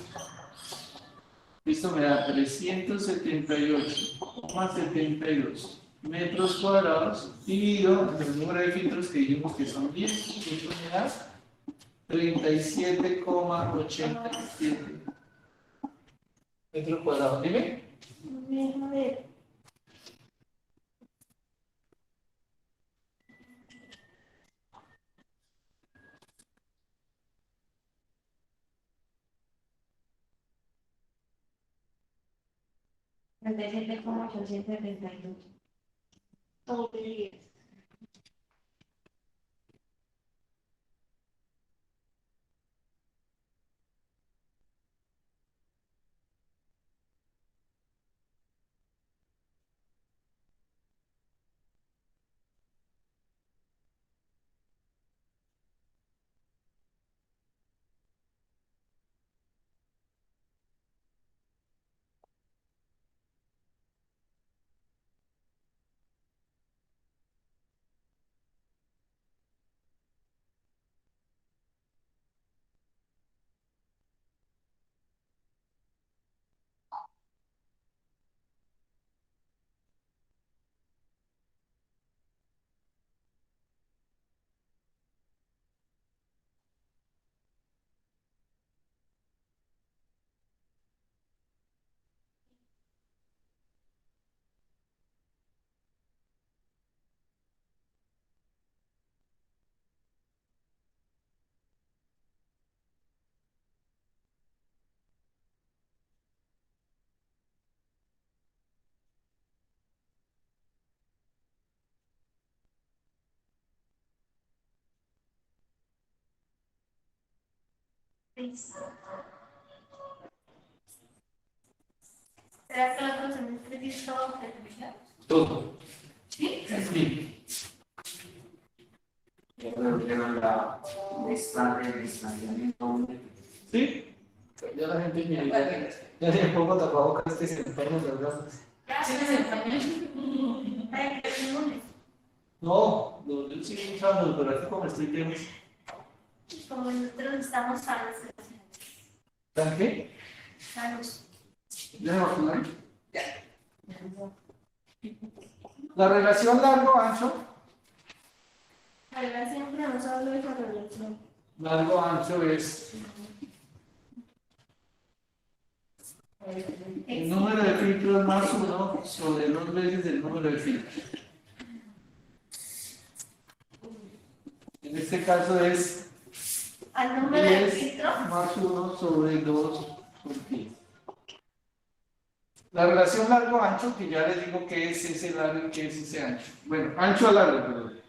Esto me da 378,72 metros cuadrados dividido entre el número de filtros que dijimos que son 10. Esto me da 37,87 metros cuadrados. Dime. A ver. Como 872. Todo el día. ¿Será que el otro semestre sí estaba presencial? Todo. ¿Sí? Sí. La distanciamiento. ¿Sí? Ya la gente ya tiene poco tapabocas que se enferman de las gafas. Ya se me acompañó. Ay, que es lunes. No, yo sigo usando, pero aquí como estoy bien. Como nosotros estamos sanos. ¿Están qué? Sanos. ¿Ya me vacunaron? La relación largo-ancho. La verdad siempre nos hablo de esa relación. Largo-ancho es el número de filtros más 1 sobre 2 veces el número de filtros. En este caso es Al número de 10 filtro. más 1 sobre 2 por 10. La relación largo-ancho, que ya les digo que es ese largo y que es ese ancho. Bueno, ancho a largo, perdón.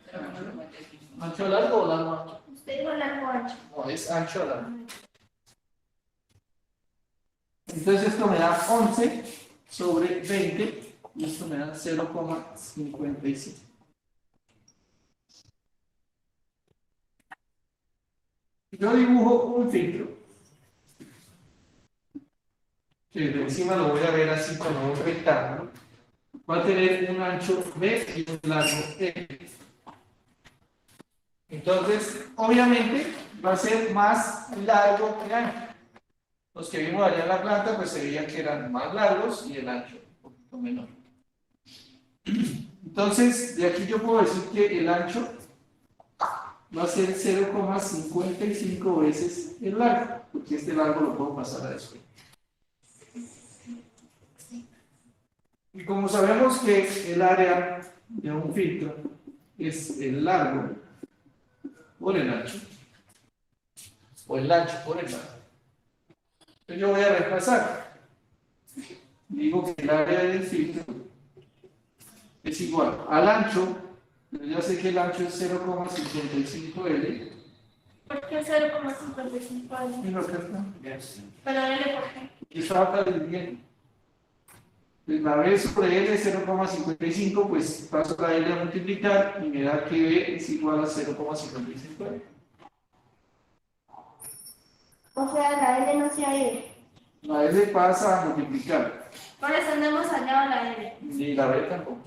¿Ancho a largo o largo a ancho? Usted dijo largo ancho. No, es ancho a largo. Entonces esto me da 11 sobre 20 y esto me da 0,55. Yo dibujo un filtro, que de encima lo voy a ver así como un rectángulo. Va a tener un ancho B y un largo E. Entonces, obviamente, va a ser más largo que ancho. Los que vimos allá en la planta, pues se veía que eran más largos y el ancho un poquito menor. Entonces, de aquí yo puedo decir que el ancho va a ser 0,55 veces el largo, porque este largo lo puedo pasar a después. Y como sabemos que el área de un filtro es el largo por el ancho, o el ancho por el largo, entonces yo voy a reemplazar. Digo que el área del filtro es igual al ancho, pero ya sé que el ancho es 0,55 L. ¿Por qué 0,55 años? ¿Y lo que está? Pero L, ¿por qué? Y estaba acá dividiendo. Pues la B sobre L es 0,55, pues paso la L a multiplicar y me da que B es igual a 0,55 L. O sea, la L no sea L. La L pasa a multiplicar Por eso no hemos hallado la L. y la B tampoco.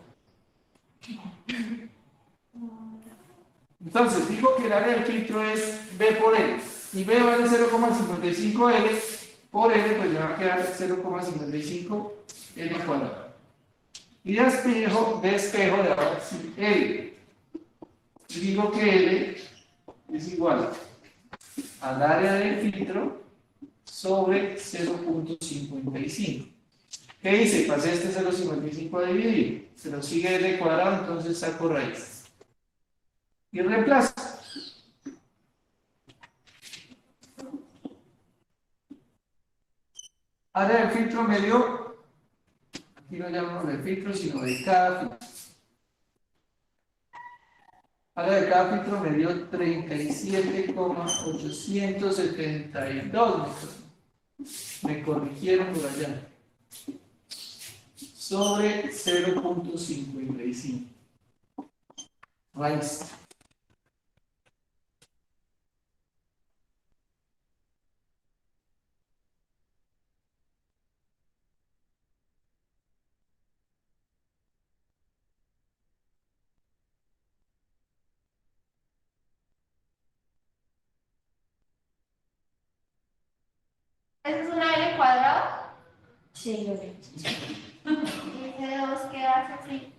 Entonces, digo que el área del filtro es B por L y B vale 0,55 L por L, pues me va a quedar 0,55 L cuadrado. Y despejo de ahora sí L. Y digo que L es igual al área del filtro sobre 0,55. ¿Qué hice? Pasé este 0,55 a dividir. Se lo sigue L cuadrado, entonces saco raíz. Y reemplazo. Área del filtro me dio, aquí no llamamos de filtro, sino de cada filtro. Área de cada filtro me dio 37,872 metros. Me corrigieron por allá. Sobre 0,55. Raíz. ¿Eso es una L cuadrado? Sí, yo vi. Y ese 2 qué hace así.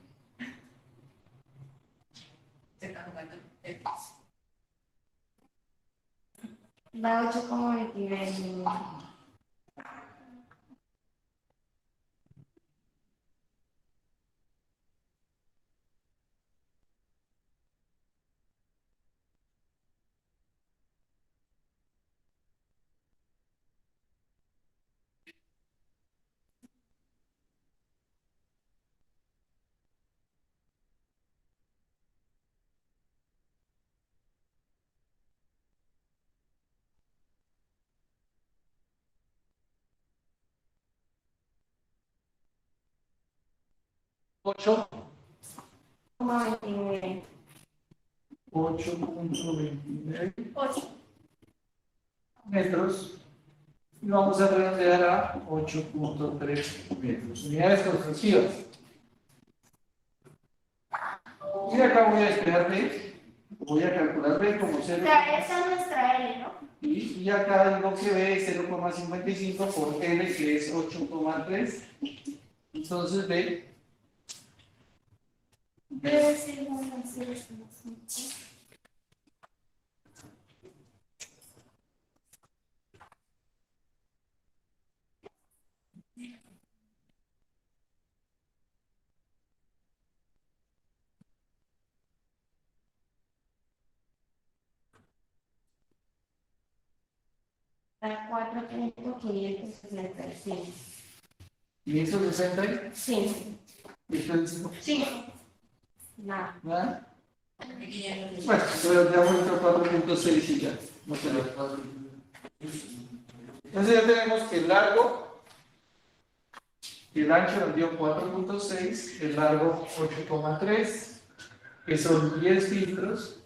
Da 8,29. Ocho. 8,29. 8,29 8. metros y vamos a redondear a 8,3 metros. Unidades constructivas. Y acá voy a esperar B, voy a calcular B como O 0. sea, esa es nuestra L, ¿no? Y acá digo que B es 0,55 por L, que es 8,3. Entonces B Debe ser una serie. A 4.566. y eso 60 Sí. y esto es Sí. Nada. ¿nada? Bueno, pero ya vuelto a 4.6 y ya. No se lo- Entonces ya tenemos que el largo y el ancho nos dio 4.6, el largo 8,3, que son 10 filtros.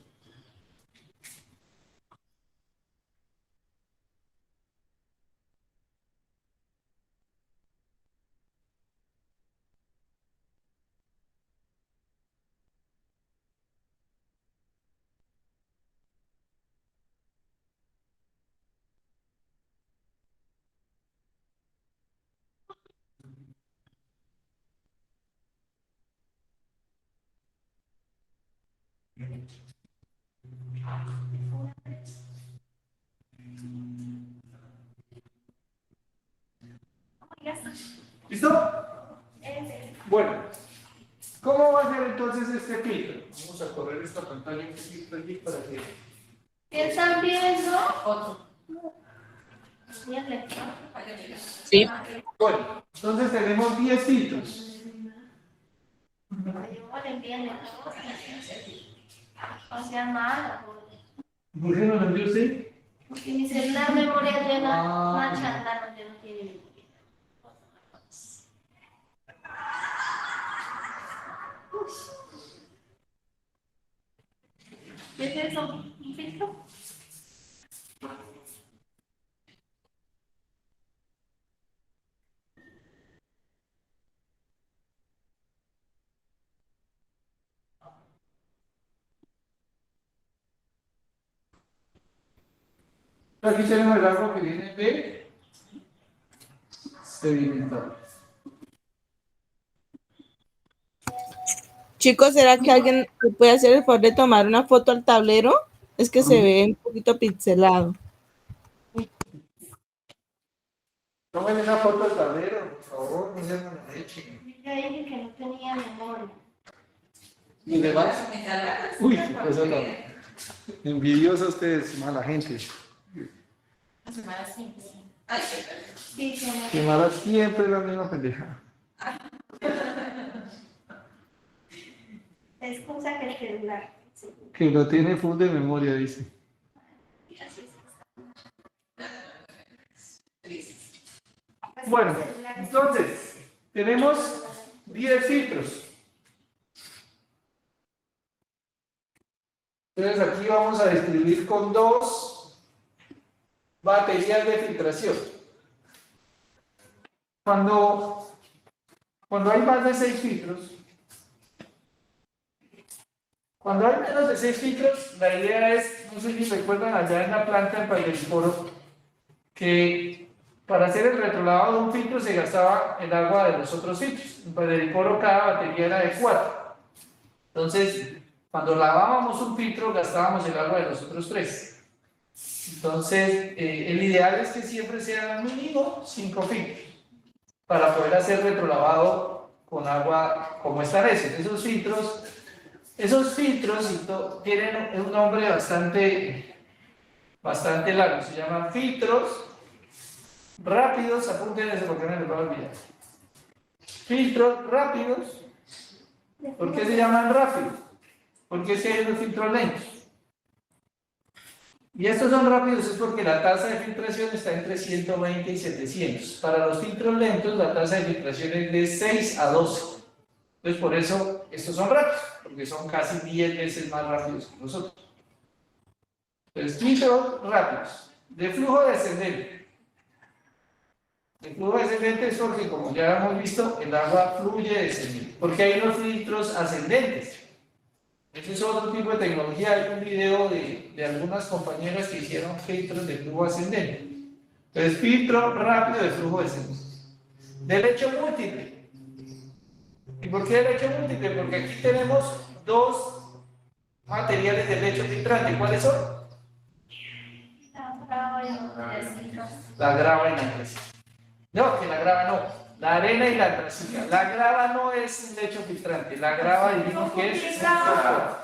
Ya está. ¿Listo? Ese. Bueno, ¿cómo va a ser entonces este filtro? Vamos a correr esta pantalla un poquito aquí para que... ¿Qué están viendo? Otro. Bien, Sí. Bueno, entonces tenemos 10 filtros. yo le entiendo. O sea, nada. ¿Por qué no lo envió usted? Porque mi celular memoria llena, Ah. machanda, no tiene memoria. ¿Qué es eso? ¿Un filtro? Aquí tenemos el largo que viene de sedimentado. Chicos, ¿será que alguien me puede hacer el favor de tomar una foto al tablero? Es que se ve un poquito pixelado. Tomen una foto al tablero, por favor, no sean mala leche. Yo dije que no tenía memoria. ¿Y demás? Uy, eso no. Envidiosos ustedes, mala gente. Sí, se me... Que mala siempre la misma pendeja. Excusa que el celular. Sí. Que lo tiene full de memoria, dice. Bueno, entonces, tenemos 10 filtros. Entonces aquí vamos a distribuir con 2 baterías de filtración. Cuando hay más de 6 filtros, cuando hay menos de 6 filtros, la idea es, no sé si recuerdan allá en la planta del Paderiporo, que para hacer el retrolavado de un filtro se gastaba el agua de los otros filtros. En Paderiporo cada batería era de 4. Entonces, cuando lavábamos un filtro gastábamos el agua de los otros 3. Entonces, el ideal es que siempre sean mínimo 5 filtros para poder hacer retrolavado con agua como esta vez. Esos filtros tienen un nombre bastante largo. Se llaman filtros rápidos. Apunten eso porque no les va a olvidar. Filtros rápidos. ¿Por qué se llaman rápidos? Porque es que hay unos filtros lentos. Y estos son rápidos es porque la tasa de filtración está entre 120 y 700. Para los filtros lentos la tasa de filtración es de 6 a 12. Entonces por eso estos son rápidos, porque son casi 10 veces más rápidos que nosotros. Entonces filtros rápidos, de flujo descendente. El flujo descendente es porque, como ya hemos visto, el agua fluye descendiente, porque hay unos filtros ascendentes. Ese es otro tipo de tecnología. Hay un video de algunas compañeras que hicieron filtros de flujo ascendente. Entonces, filtro rápido de flujo descendente. De lecho múltiple. ¿Y por qué de lecho múltiple? Porque aquí tenemos dos materiales de lecho filtrante. ¿Cuáles son? La grava y la andresita. La grava y la andresita. No, que la grava no. La arena y la andresita. La grava no es un lecho filtrante. La grava dijimos que es un soporte.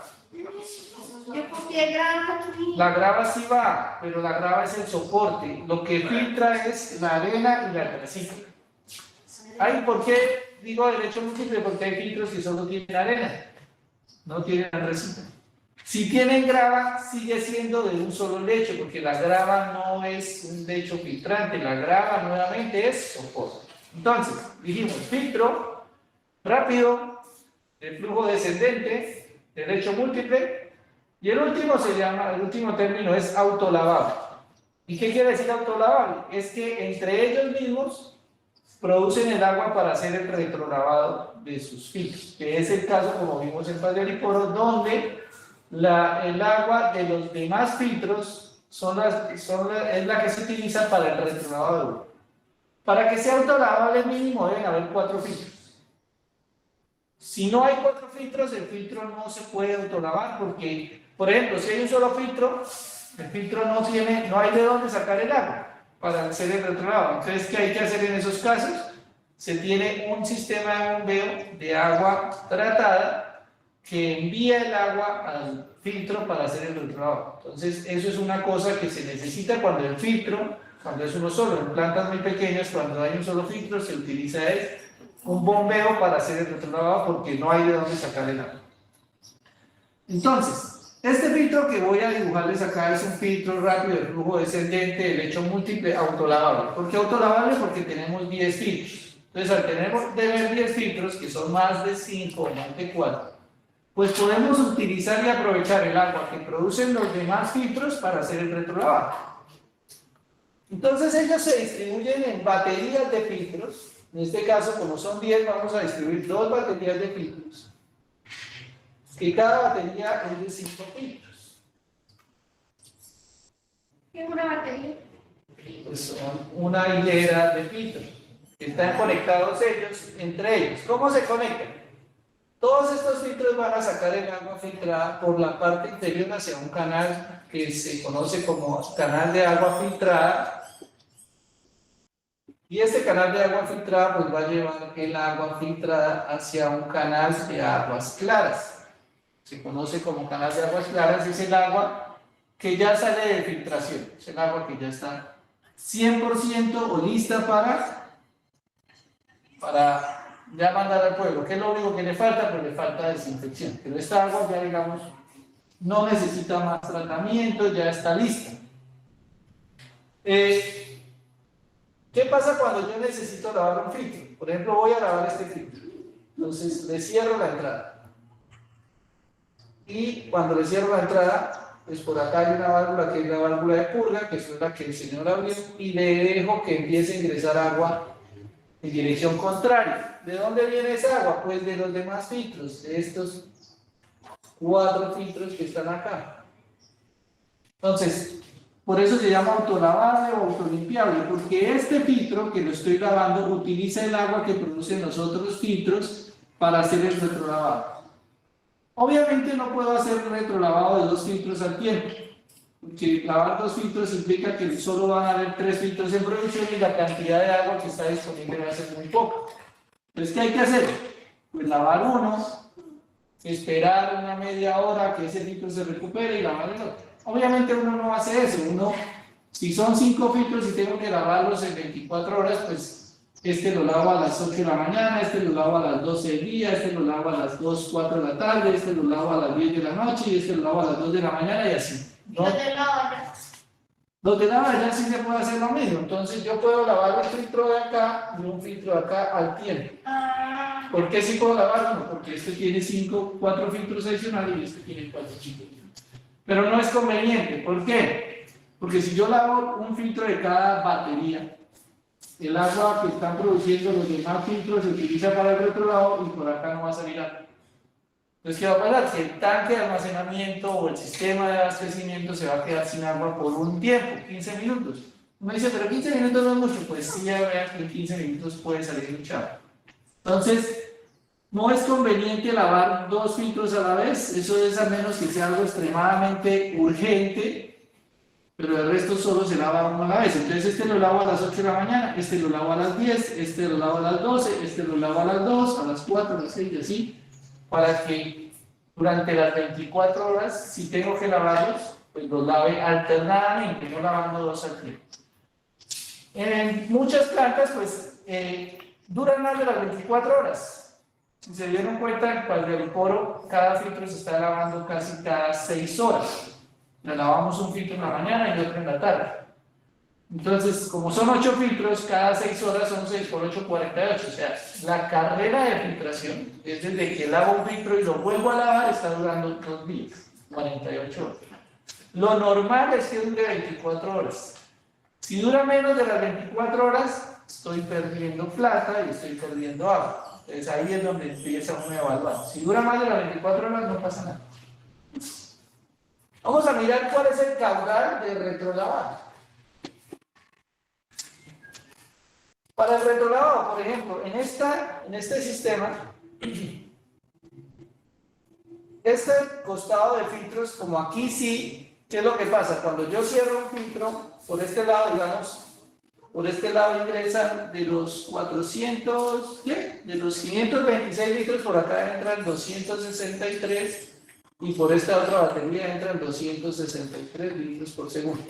Yo copié grava aquí. La grava sí va, pero la grava es el soporte. Lo que filtra es la arena y la andresita. Ay, ¿por qué digo de lecho múltiple? Porque hay filtros que solo tienen arena, no tienen andresita. Si tienen grava, sigue siendo de un solo lecho, porque la grava no es un lecho filtrante, la grava nuevamente es soporte. Entonces, dijimos filtro rápido, de flujo descendente, de lecho múltiple, y el último el último término es autolavable. ¿Y qué quiere decir autolavable? Es que entre ellos mismos producen el agua para hacer el retrolavado de sus filtros, que es el caso, como vimos en Padre-Liporo, donde el agua de los demás filtros es la que se utiliza para el retrolavado de agua. Para que sea autolavable mínimo deben haber 4 filtros. Si no hay 4 filtros, el filtro no se puede autolavar porque, por ejemplo, si hay un solo filtro, el filtro no hay de dónde sacar el agua para hacer el retrolavado. Entonces, ¿qué hay que hacer en esos casos? Se tiene un sistema de bombeo de agua tratada que envía el agua al filtro para hacer el retrolavado. Entonces, eso es una cosa que se necesita cuando el filtro, cuando es uno solo, en plantas muy pequeñas, cuando hay un solo filtro, se utiliza un bombeo para hacer el retrolavado porque no hay de dónde sacar el agua. Entonces, este filtro que voy a dibujarles acá es un filtro rápido de flujo descendente de lecho múltiple autolavable. ¿Por qué autolavable? Porque tenemos 10 filtros. Entonces, al tener 10 filtros, que son más de 5 o más de 4, pues podemos utilizar y aprovechar el agua que producen los demás filtros para hacer el retrolavado. Entonces, ellos se distribuyen en baterías de filtros. En este caso, como son 10, vamos a distribuir 2 baterías de filtros, que cada batería es de 5 filtros. ¿Qué es una batería? Pues son una hilera de filtros, que están conectados ellos entre ellos. ¿Cómo se conectan? Todos estos filtros van a sacar el agua filtrada por la parte interior hacia un canal que se conoce como canal de agua filtrada. Y este canal de agua filtrada pues va a llevar el agua filtrada hacia un canal de aguas claras. Se conoce como canal de aguas claras, es el agua que ya sale de filtración, es el agua que ya está 100% o lista para ya mandar al pueblo. ¿Qué es lo único que le falta? Pues le falta desinfección, pero esta agua ya, digamos, no necesita más tratamiento, ya está lista. ¿Qué pasa cuando yo necesito lavar un filtro? Por ejemplo, voy a lavar este filtro. Entonces, le cierro la entrada. Y cuando le cierro la entrada, pues por acá hay una válvula que es la válvula de purga, que es la que el señor abrió, y le dejo que empiece a ingresar agua en dirección contraria. ¿De dónde viene esa agua? Pues de los demás filtros, de estos 4 filtros que están acá. Entonces, por eso se llama autolavable o autolimpiable, porque este filtro que lo estoy lavando utiliza el agua que producen los otros filtros para hacer el retrolavado. Obviamente no puedo hacer un retrolavado de 2 filtros al tiempo, porque lavar 2 filtros implica que solo van a haber 3 filtros en producción y la cantidad de agua que está disponible va a ser muy poca. Entonces, ¿qué hay que hacer? Pues lavar uno, esperar una media hora que ese filtro se recupere y lavar el otro. Obviamente uno no hace eso, si son 5 filtros y tengo que lavarlos en 24 horas, pues este lo lavo a las 8 de la mañana, este lo lavo a las 12 del día, este lo lavo a las 2, 4 de la tarde, este lo lavo a las 10 de la noche y este lo lavo a las 2 de la mañana y así. ¿No? Los de la olla. Los de la olla sí se puede hacer lo mismo, entonces yo puedo lavar un filtro de acá y un filtro de acá al tiempo. Ah, ¿Por qué sí puedo lavar uno? Porque este tiene 4 filtros adicionales y este tiene 4 filtros. Pero no es conveniente, ¿por qué? Porque si yo lavo un filtro de cada batería, el agua que están produciendo los demás filtros se utiliza para el otro lado y por acá no va a salir agua. Entonces, ¿qué va a pasar? Si el tanque de almacenamiento o el sistema de abastecimiento se va a quedar sin agua por un tiempo, 15 minutos. Uno dice, pero 15 minutos no es mucho. Pues sí, ya vean que en 15 minutos puede salir mucha agua. Entonces, no es conveniente lavar 2 filtros a la vez, eso es a menos que sea algo extremadamente urgente, pero el resto solo se lava uno a la vez. Entonces este lo lavo a las 8 de la mañana, este lo lavo a las 10, este lo lavo a las 12, este lo lavo a las 2, a las 4, a las 6 y así, para que durante las 24 horas, si tengo que lavarlos, pues los lave alternadamente, no lavando 2 al tiempo. En muchas plantas, pues, duran más de las 24 horas. Si se dieron cuenta, para el poro, cada filtro se está lavando casi cada 6 horas. Le lavamos un filtro en la mañana y otro en la tarde. Entonces, como son 8 filtros, cada 6 horas son 6 por 8, 48. O sea, la carrera de filtración, es desde que lavo un filtro y lo vuelvo a lavar, está durando 2 días, 48 horas. Lo normal es que dure 24 horas. Si dura menos de las 24 horas, estoy perdiendo plata y estoy perdiendo agua. Entonces ahí es donde empieza uno a evaluar. Si dura más de las 24 horas, no pasa nada. Vamos a mirar cuál es el caudal de retrolavado. Para el retrolavado, por ejemplo, en este sistema, este costado de filtros, como aquí sí, ¿qué es lo que pasa? Cuando yo cierro un filtro, por este lado, digamos, por este lado ingresan de los 400, ¿qué? De los 526 litros, por acá entran 263 y por esta otra batería entran 263 litros por segundo.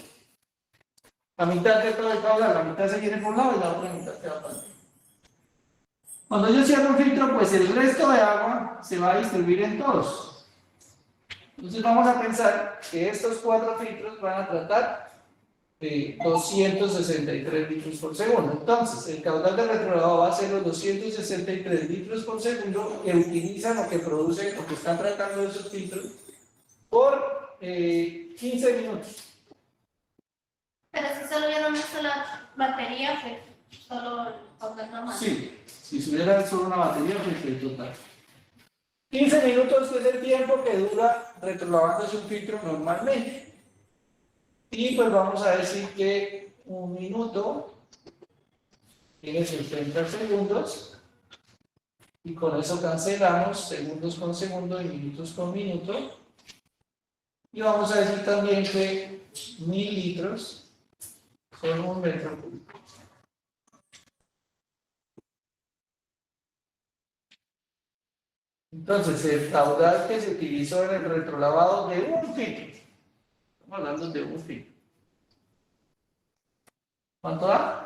La mitad de todo el caudal, la mitad se viene por un lado y la otra mitad se va para otro. Cuando yo cierro un filtro, pues el resto de agua se va a distribuir en todos. Entonces vamos a pensar que estos 4 filtros van a tratar de 263 litros por segundo. Entonces, el caudal de retrolavado va a ser los 263 litros por segundo que utilizan o que producen o que están tratando de esos filtros por 15 minutos. Pero si solo hubiera una sola batería, pues solo el caudal normal. Sí, si hubiera solo una batería, pues el total. 15 minutos es el tiempo que dura retrolavándose un filtro normalmente. Y pues vamos a decir que un minuto tiene 60 segundos. Y con eso cancelamos segundos con segundo y minutos con minuto. Y vamos a decir también que 1000 litros son 1 metro cúbico. Entonces, el caudal que se utilizó en el retrolavado de un filtro, estamos hablando de un filtro. ¿Cuánto da?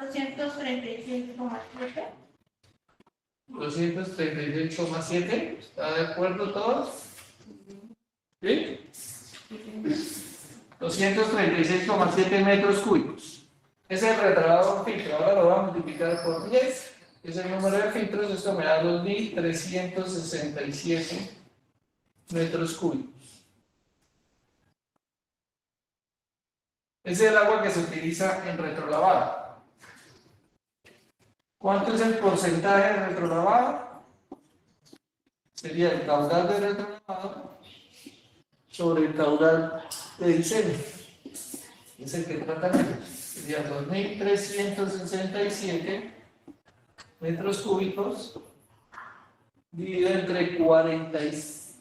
$236,7. 236,7. ¿Está de acuerdo todos? ¿Sí? 236,7 metros cúbicos. Ese es el retrolavado de un filtro. Ahora lo vamos a multiplicar por 10. Es el número de filtros. Esto me da 2367 metros cúbicos. Ese es el agua que se utiliza en retrolavado. ¿Cuánto es el porcentaje de retrolavado? Sería el caudal de retrolavado sobre el caudal de diseño. Es el que tratan. Sería 2367 metros cúbicos dividido entre 46.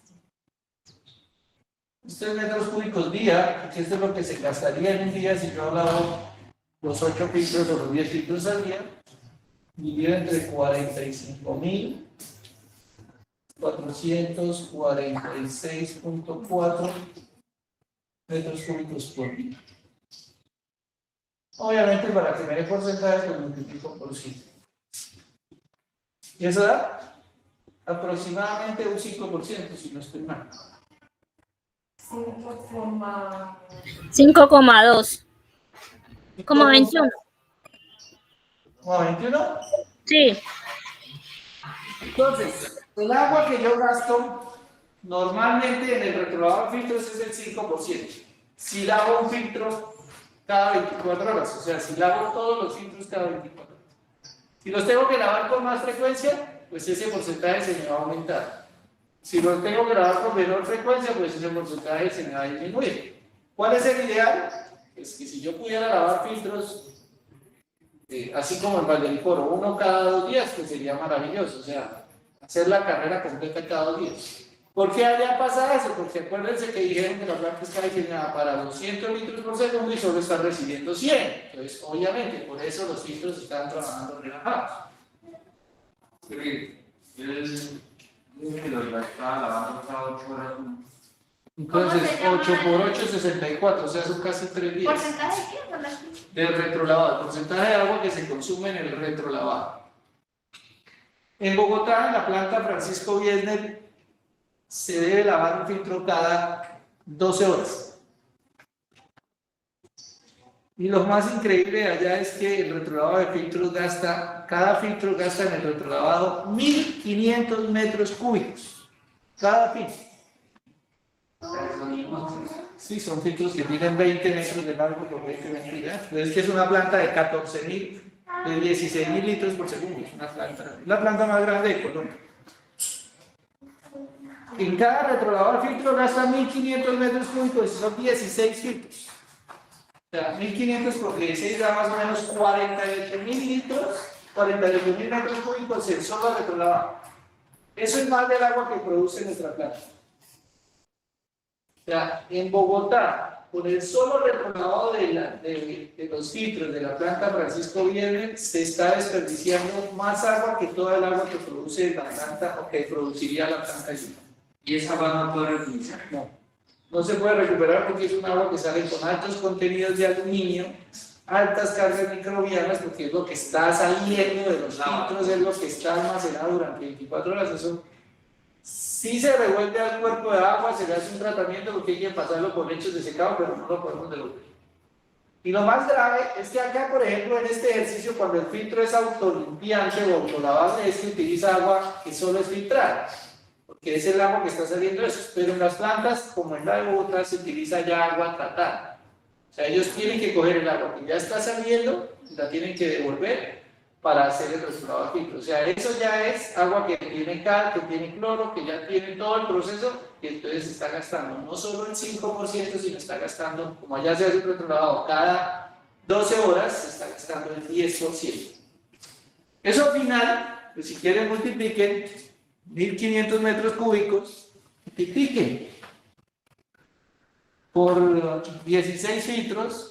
Estos metros cúbicos día, que esto es lo que se gastaría en un día si yo lavo los 8 filtros o los 10 filtros al día, dividido entre 45.446.4 metros cúbicos por día. Obviamente, para que me dé porcentaje, lo multiplico por 5. Y eso da aproximadamente un 5%, si no estoy mal. 5,2. Como 21. ¿O a 21? Sí. Entonces, el agua que yo gasto normalmente en el retrolavado de filtros es el 5%. Si lavo un filtro cada 24 horas, o sea, si lavo todos los filtros cada 24 horas. Si los tengo que lavar con más frecuencia, pues ese porcentaje se me va a aumentar. Si los tengo que lavar con menor frecuencia, pues ese porcentaje se me va a disminuir. ¿Cuál es el ideal? Pues que si yo pudiera lavar filtros, así como el Valdericoro, uno cada 2 días, pues sería maravilloso. O sea, hacer la carrera completa cada 2 días. ¿Por qué allá pasa eso? Porque acuérdense que dijeron que la planta está diseñada para 200 litros por segundo y solo está recibiendo 100. Entonces, obviamente, por eso los filtros están trabajando relajados. Él que los estaba lavando cada 8 horas. Entonces, ¿Cómo se llama? 8 por 8, 64, o sea, son casi 3 días. ¿Porcentaje de qué? ¿Verdad? Del retrolavado, el porcentaje de agua que se consume en el retrolavado. En Bogotá, en la planta Francisco Biesner, se debe lavar un filtro cada 12 horas. Y lo más increíble de allá es que el retrolavado de filtros cada filtro gasta en el retrolavado 1500 metros cúbicos. Cada filtro. Sí, son filtros que tienen 20 metros de largo por 20 metros de ancho. Es que es una planta de 14.000, de 16.000 litros por segundo. Es una planta, la planta más grande de Colombia. En cada retrolavado de filtro gasta 1500 metros cúbicos y son 16 filtros. O sea, 1500 por 16 da más o menos 48.000 litros, 48.000 metros cúbicos en solo retrolavado. Eso es más del agua que produce nuestra planta. O sea, en Bogotá, con el solo retrolavado de los filtros de la planta Francisco Biesner, se está desperdiciando más agua que toda el agua que produce la planta o que produciría la planta. ¿Y esa agua no puede reutilizar? No se puede recuperar porque es un agua que sale con altos contenidos de aluminio, altas cargas microbianas, porque es lo que está saliendo de los filtros, es lo que está almacenado durante 24 horas. Eso sí se revuelve al cuerpo de agua, se le hace un tratamiento porque hay que pasarlo con lechos de secado, pero no lo podemos devolver. Y lo más grave es que acá, por ejemplo, en este ejercicio, cuando el filtro es autolimpiante o autolavable, es que utiliza agua que solo es filtrada, porque es el agua que está saliendo de eso. Pero en las plantas, como en la de Bogotá, se utiliza ya agua tratada. O sea, ellos tienen que coger el agua que ya está saliendo, la tienen que devolver para hacer el retrolavado de filtro. O sea, eso ya es agua que tiene cal, que tiene cloro, que ya tiene todo el proceso, y entonces se está gastando no solo el 5%, sino está gastando, como allá se hace el retrolavado cada 12 horas, se está gastando el 10%. Eso al final, pues si quieren multipliquen 1500 metros cúbicos, multipliquen por 16 filtros,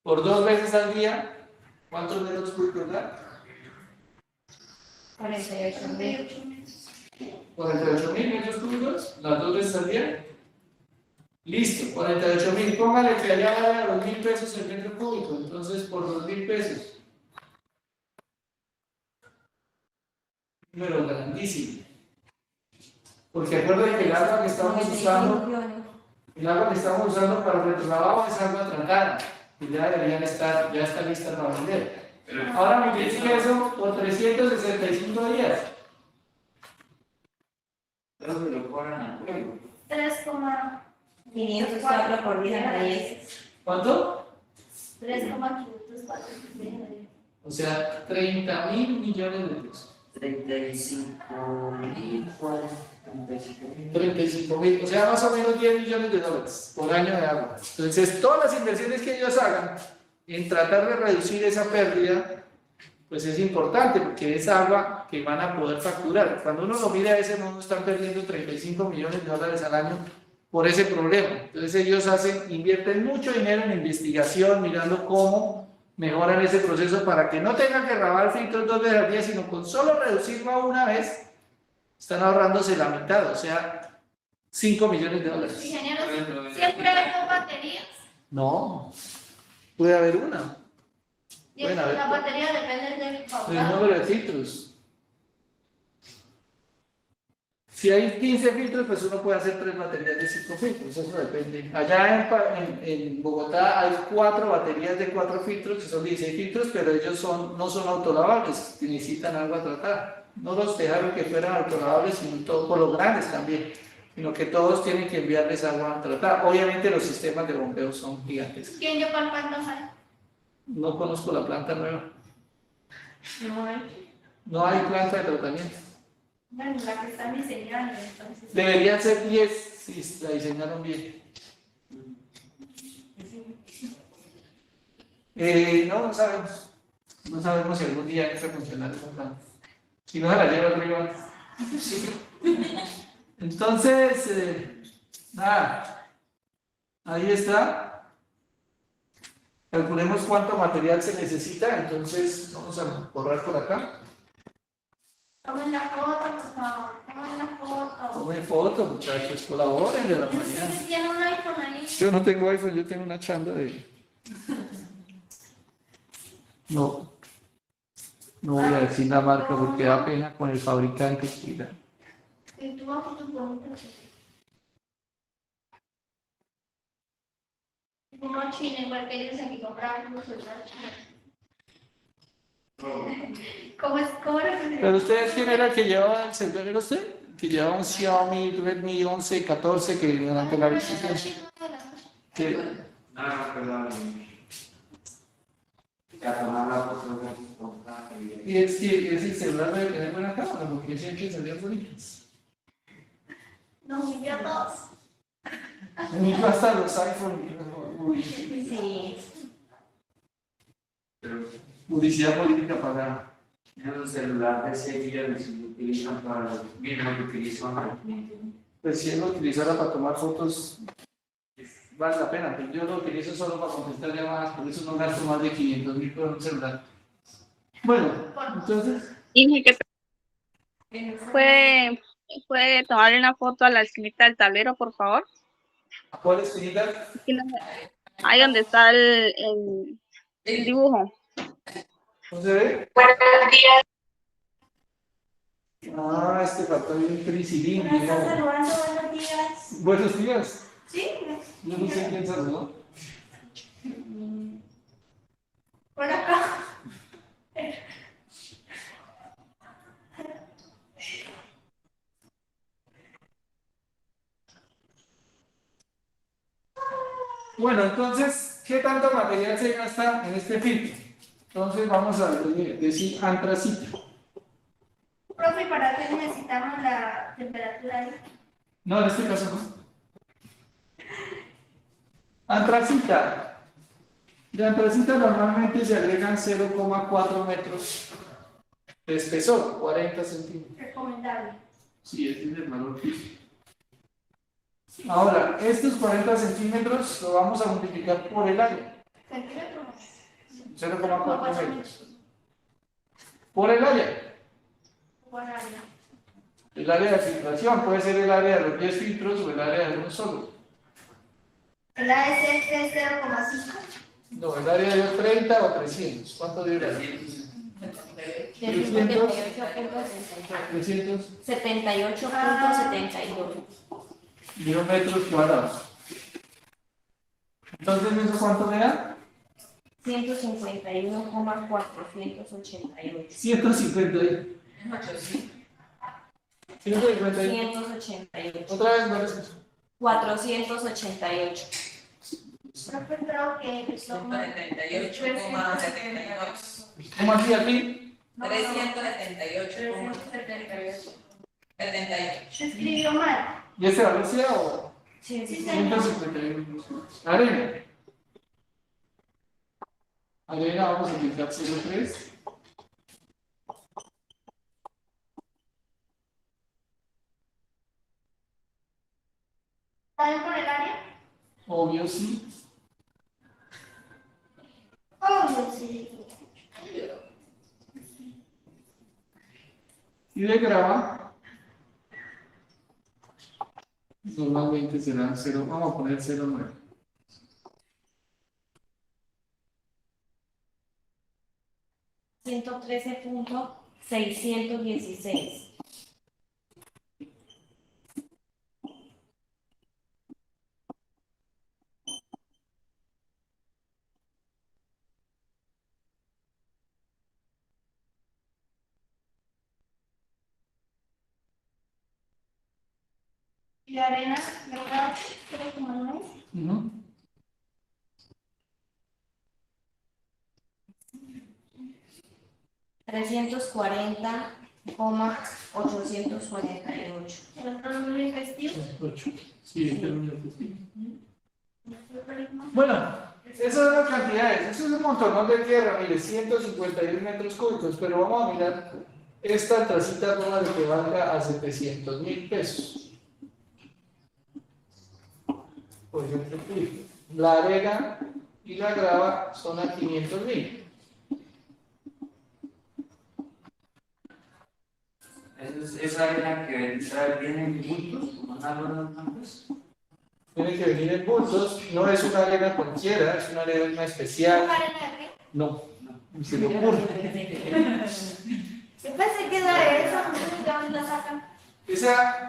por 2 veces al día, ¿cuántos metros cúbicos da? 48.000. 48.000 metros cúbicos, las 2 veces al día. Listo, 48.000. Póngale que allá vale a 2.000 pesos el metro cúbico, entonces por 2.000 pesos. Número grandísimo. Porque acuérdense que el agua que estamos usando para el retrolavado es agua tratada. Y ya deberían estar, ya está lista para vender. Ahora multiplica eso por 365 días. Pero se lo cobran al pueblo. 504 por 10 a 10. ¿Cuánto? 3,504. O sea, 30.000 millones de pesos. 35.000, o sea, más o menos 10 millones de dólares por año de agua. Entonces, todas las inversiones que ellos hagan en tratar de reducir esa pérdida, pues es importante porque es agua que van a poder facturar. Cuando uno lo mira de ese modo, están perdiendo 35 millones de dólares al año por ese problema. Entonces, ellos invierten mucho dinero en investigación, mirando cómo mejoran ese proceso para que no tengan que lavar filtros 2 veces al día, sino con solo reducirlo una vez, están ahorrándose la mitad, o sea, 5 millones de dólares. Ingeniero, ¿siempre hay 2 baterías? No, puede haber una, Y Bueno, a ver. la batería depende del el caudal. número de filtros. Si hay 15 filtros, pues uno puede hacer 3 baterías de 5 filtros, eso depende. Allá en Bogotá hay 4 baterías de 4 filtros, que son 16 filtros, pero ellos no son autolavables, necesitan agua tratada. No los dejaron que fueran autolavables, sino todos por los grandes también, sino que todos tienen que enviarles agua tratada. Obviamente los sistemas de bombeo son gigantes. ¿Quién yo para cuánto hay? No conozco la planta nueva, No hay. no hay planta de tratamiento. Bueno, la que están diseñando, entonces. Deberían ser 10 si la diseñaron bien. No sabemos. No sabemos si algún día entra a funcionar esa planta. Si no, se la lleva arriba. Entonces, nada. Ahí está. Calculemos cuánto material se necesita. Entonces, vamos a borrar por acá. Tomen la foto, por favor. Tomen la foto. Tomen foto, muchachos. Colaboren de la mañana. Ustedes tienen un iPhone ahí. Yo no tengo iPhone, yo tengo una chanda de... No voy a decir la marca porque da pena con el fabricante. Mira. Y tú vas con tu bonita. Uno chino, igual que ellos aquí compraban un celular chino. ¿Cómo era que se Pero ustedes, ¿quién era el que llevaba el celular? ¿Era usted? Que llevaba un Xiaomi Redmi 11, 14 que durante la visita... que- No, perdón. Ya tomar la foto Y ese celular debe tener buena cámara porque siempre salían bonitos. nos envió todos? Incluso hasta los iPhone. Uy, Sí. Pero publicidad política pagada. en un celular de 6 millones se utilizan para lo mismo que utilizan. Pues si él lo utilizara para tomar fotos, vale la pena, pero yo lo utilizo solo para contestar llamadas, por eso no gasto más de 500.000 por un celular. Bueno, entonces, Inge, que puede tomarle una foto a la esquinita del tablero, por favor. ¿cuál es finita? Ahí donde está el dibujo. ¿No se ve? Buenos días. Ah, este faltó bien crisilín. ¿Me estás saludando? Buenos días. Buenos días. Sí. Yo no sé quién saludó. Por acá. Bueno, entonces, ¿qué tanto material se gasta en este filtro? Entonces vamos a decir antracita. Profe, ¿para qué necesitamos la temperatura ahí? No, en este caso no. Antracita. De antracita normalmente se agregan 0,4 metros de espesor, 40 centímetros. Recomendable. Sí, ese es el valor físico. Ahora, estos 40 centímetros lo vamos a multiplicar por el área, ¿Centímetros? 0,4 metros. Por el área. Por área. El área de filtración puede ser el área de los 10 filtros o el área de uno solo. El AS es 0,5. No, el área de 30 o 300. ¿Cuánto dio el área? 300. 78.72. 10 metros cuadrados. Entonces, ¿eso cuánto me da? 151,488. 150. 150. 188. Otra vez, no lo escucho. 488. Profe, creo que son 178,72. ¿Cómo así aquí? 378,78. 78. Se escribió mal. ¿Y ese valor sí o? Sí, señor. 151. Arena. Arena, vamos a utilizar 0,3. ¿Está bien por el área? Obvio, sí. Obvio, sí. Y de grava, normalmente será 0, vamos a poner 0,9. $113.616. Y la arena, ¿verdad? 0,9. Ujú. $340,848. El otro número festivo. 8. Sí, este es el número festivo. Bueno, esas son las cantidades. Eso es un montón de tierra, mire, 151 metros cúbicos, pero vamos a mirar esta tracita nueva de que valga a 700.000 pesos. Por ejemplo, la arena y la grava son a 500.000. Esa arena que trae viene en bultos, como en árboles blancos. Tiene que venir en bultos, no es una arena cualquiera, es una arena especial. ¿Una arena de qué? No, ni se le ocurre. Yo pensé que era de esa, ¿de dónde la sacan?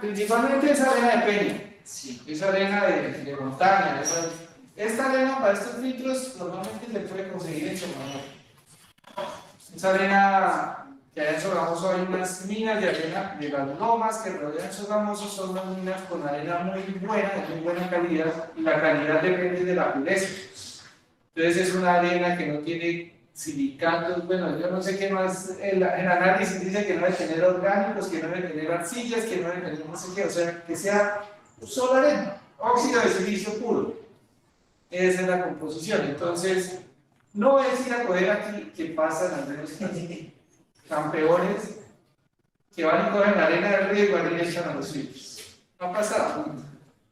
Principalmente esa arena de peña, Sí. esa arena de montaña. Esta arena para estos filtros normalmente se puede conseguir en Sogamoso. Esa arena que allá en Sogamoso hay unas minas de arena de las lomas que rodean Sogamoso, son unas minas con arena muy buena, de muy buena calidad, y la calidad depende de la pureza. Entonces es una arena que no tiene silicatos, bueno, yo no sé qué más, el análisis dice que no debe tener orgánicos, que no debe tener arcillas, que no debe tener no sé qué, o sea, que sea solo arena, óxido de silicio puro. Esa es la composición. Entonces, no es ir a coger aquí que pasan algunos campeones que van y cogen la arena del río y van y le echan a los filtros. No ha pasado.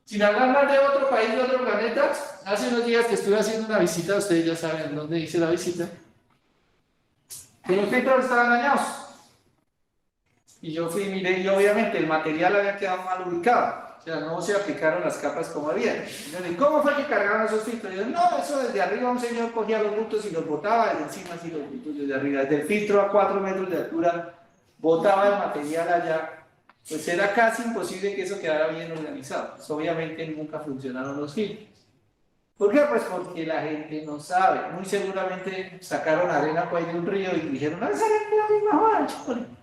Sin hablar más de otro país, de otro planeta, hace unos días que estuve haciendo una visita, ustedes ya saben dónde hice la visita, que los filtros estaban dañados. Y yo fui, miré, y obviamente el material había quedado mal ubicado. O sea, no se aplicaron las capas como había. Y yo le dije, ¿cómo fue que cargaron esos filtros? Y yo, no, eso desde arriba un señor cogía los bultos y los botaba, desde encima así los bultos desde arriba. Desde el filtro a 4 metros de altura, botaba el material allá. Pues era casi imposible que eso quedara bien organizado. Pues obviamente nunca funcionaron los filtros. ¿Por qué? Pues porque la gente no sabe. Muy seguramente sacaron arena por ahí de un río y dijeron, no, esa arena es la misma joda, chúpale.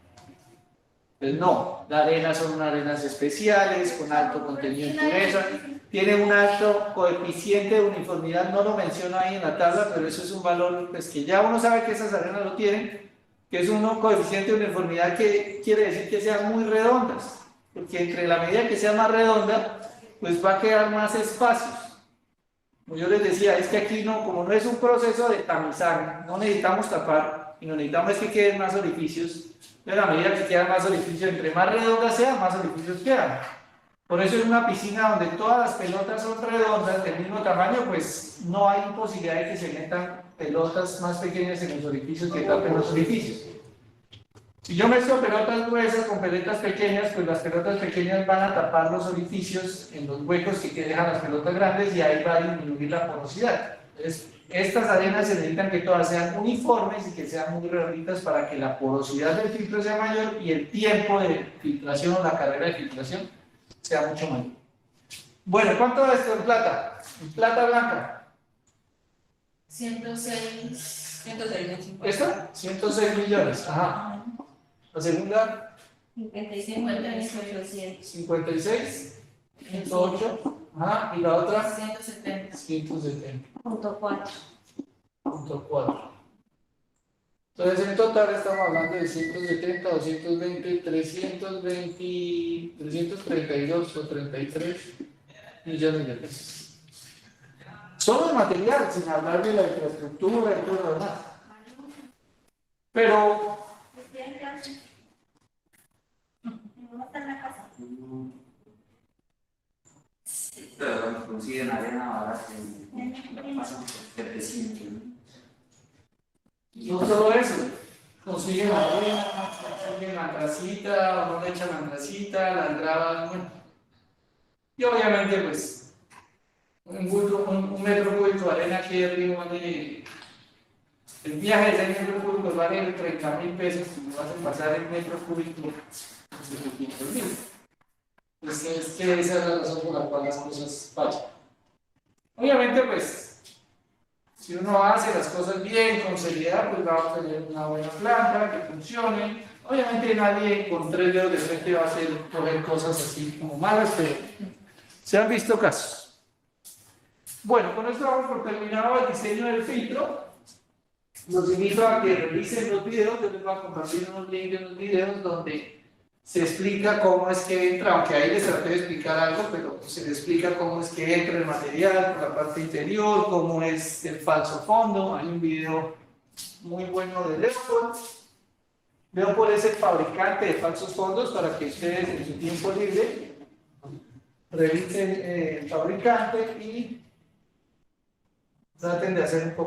Pues no, las arenas son unas arenas especiales, con alto contenido de impureza, tienen un alto coeficiente de uniformidad, no lo menciono ahí en la tabla, pero eso es un valor pues, que ya uno sabe que esas arenas lo tienen, que es un coeficiente de uniformidad que quiere decir que sean muy redondas, porque entre la medida que sea más redonda, pues va a quedar más espacios. Como yo les decía, es que aquí no, como no es un proceso de tamizaje, no necesitamos tapar, y no necesitamos es que queden más orificios. Pero a medida que quedan más orificios, entre más redondas sean, más orificios quedan. Por eso en una piscina donde todas las pelotas son redondas, del mismo tamaño, pues no hay posibilidad de que se metan pelotas más pequeñas en los orificios que tapen los orificios. Si yo mezclo pelotas gruesas con pelotas pequeñas, pues las pelotas pequeñas van a tapar los orificios en los huecos que dejan las pelotas grandes y ahí va a disminuir la porosidad. Entonces, estas arenas se necesitan que todas sean uniformes y que sean muy redonditas para que la porosidad del filtro sea mayor y el tiempo de filtración o la carrera de filtración sea mucho mayor. Bueno, ¿cuánto es esto en plata? En plata blanca. 106.50. ¿Esta? 106 millones. Ajá. La segunda, 56.800. 56. 108. Ajá. Y la otra, 170. 170.4. 0.4. Entonces, en total estamos hablando de 170, 220, 332 o 33 millones de pesos. Solo de material, sin hablar de la infraestructura y todo lo demás. Pero, ¿No está en la casa? Pero cuando consiguen arena barata, la pasan por 700. no solo eso, consiguen la arena, consiguen la antracita, o no le echan la antracita, las gravas, bueno. Y obviamente, pues, un metro cúbico de arena aquí arriba vale, el viaje de 6 metros cúbicos vale 30.000 pesos, y me vas a pasar el metro cúbico de 700.000. Pues es que esa es la razón por la cual las cosas fallan. Obviamente, pues, si uno hace las cosas bien, con seriedad, pues va a obtener una buena planta que funcione. Obviamente nadie con 3 dedos de frente va a hacer coger cosas así como malas, pero Se han visto casos. Bueno, con esto vamos por terminado el diseño del filtro. Los invito a que revisen los videos. Yo les voy a compartir unos links de unos videos donde se explica cómo es que entra, aunque ahí les traté de explicar algo, pero se les explica cómo es que entra el material por la parte interior, cómo es el falso fondo. Hay un video muy bueno de Leopold. Leopold es el fabricante de falsos fondos, para que ustedes en su tiempo libre revisen el fabricante y traten de hacer un poco